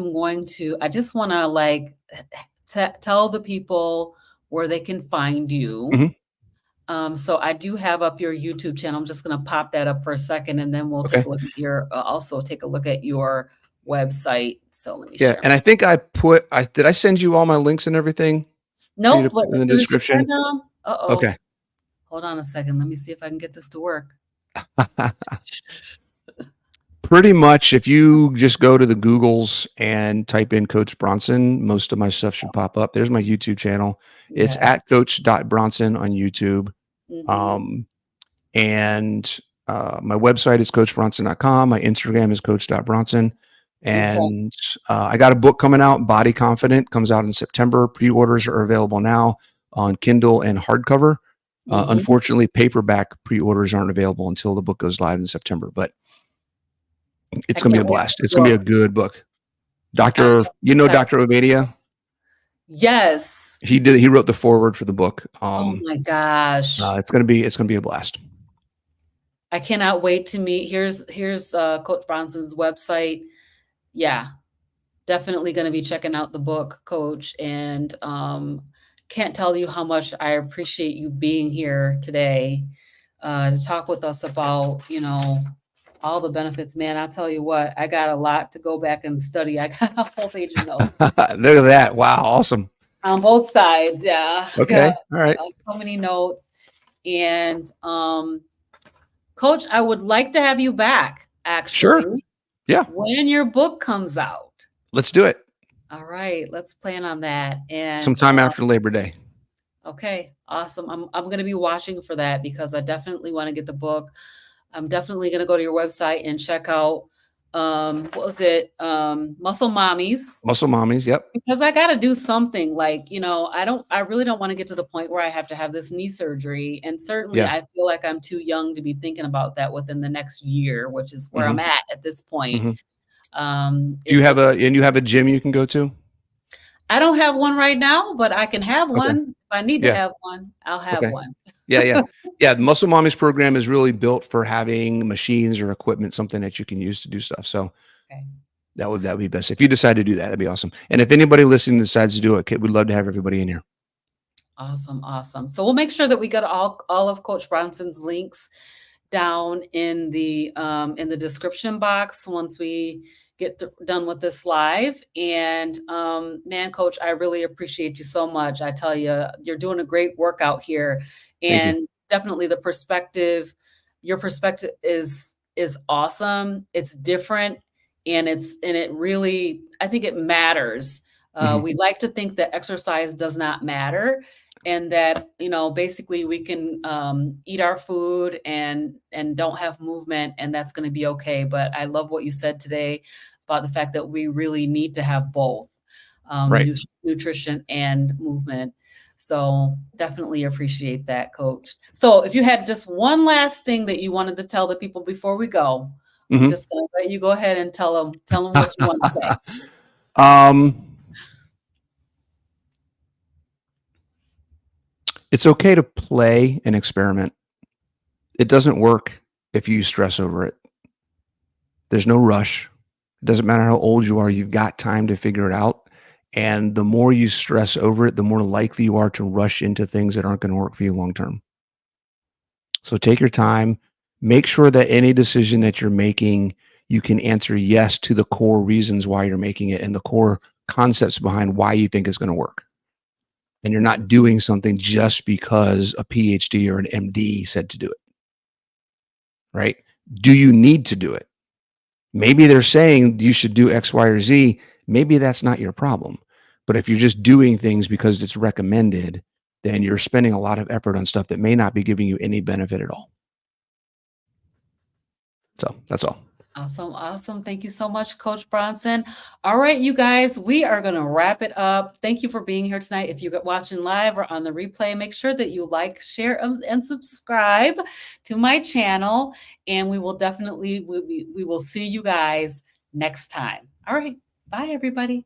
just want to like tell the people where they can find you. Mhm. So I do have up your YouTube channel. I'm just going to pop that up for a second, and then we'll take Okay. a look at also take a look at your website. So let me Yeah. share And my. I think did I send you all my links and everything for you to Nope. But put in as the soon as you send description? them, uh-oh. Okay. Hold on a second. Let me see if I can get this to work. Pretty much, if you just go to the Googles and type in Coach Bronson, most of my stuff should pop up. There's my YouTube channel. It's Yeah. at Coach.Bronson on YouTube. Mm-hmm. Um, and my website is CoachBronson.com. My Instagram is Coach.Bronson. Okay. And I got a book coming out, Body Confident, comes out in September. Pre-orders are available now on Kindle and hardcover. Mm-hmm. Unfortunately, paperback pre-orders aren't available until the book goes live in September. But I it's going to be can't a wait blast. for the It's going to be a book. good book. I'm excited. Dr. Ovadia. Yes. He wrote the foreword for the book. Oh my gosh. It's going to be a blast. I cannot wait to meet. Here's Coach Bronson's website. Yeah, definitely going to be checking out the book, Coach, and can't tell you how much I appreciate you being here today to talk with us about all the benefits. Man, I'll tell you what, I got a lot to go back and study. I got a whole page of notes Look at that. Wow. Awesome. on both sides. Yeah, I got Okay. All right. so many notes. And Coach, I would like to have you back Sure. actually Yeah. when your book comes out. Let's do it. All right, let's plan on that. And Sometime after Labor Day. okay, awesome. I'm going to be watching for that because I definitely want to get the book. I'm definitely going to go to your website and check out what was it? Muscle Mommies, Muscle Mommies. Yep. because I got to do something like, I really don't want to get to the point where I have to have this knee surgery, and certainly Yeah. I feel like I'm too young to be thinking about that within the next year, which is where I'm Hmm. at this point. Hmm. Do you It's have a gym you can go to? I don't have one right now, but I can have Okay. one. If I need to Yeah. have one, I'll have Okay. one. Yeah. Yeah. Yeah. The Muscle Mommies program is really built for having machines or equipment, something that you can use to do stuff. So Okay. that would be best. If you decide to do that, that'd be awesome. And if anybody listening decides to do it, we'd love to have everybody in here. Awesome, awesome. So we'll make sure that we get all of Coach Bronson's links down in the description box once we get done with this live. And man, Coach, I really appreciate you so much. I tell you, you're doing a great workout here, Thank you. and definitely your perspective is awesome. It's different, and it really, I think it matters. Mhm. We like to think that exercise does not matter, and that, basically we can eat our food and don't have movement, and that's going to be okay. But I love what you said today about the fact that we really need to have both, Right. nutrition and movement. So definitely appreciate that, Coach. So if you had just one last thing that you wanted to tell the people before we go, I'm Mhm. just going to let you go ahead and tell them what you want to say. Um, it's okay to play and experiment. It doesn't work if you stress over it. There's no rush. It doesn't matter how old you are, you've got time to figure it out. And the more you stress over it, the more likely you are to rush into things that aren't going to work for you long term. So take your time. Make sure that any decision that you're making, you can answer yes to the core reasons why you're making it and the core concepts behind why you think it's going to work. And you're not doing something just because a PhD or an MD said to do it, right? Do you need to do it? Maybe they're saying you should do X, Y, or Z. Maybe that's not your problem. But if you're just doing things because it's recommended, then you're spending a lot of effort on stuff that may not be giving you any benefit at all. So that's all. Awesome. Awesome. Thank you so much, Coach Bronson. All right, you guys, we are going to wrap it up. Thank you for being here tonight. If you're watching live or on the replay, make sure that you like, share, and subscribe to my channel. And we will definitely, we will see you guys next time. All right. Bye, everybody.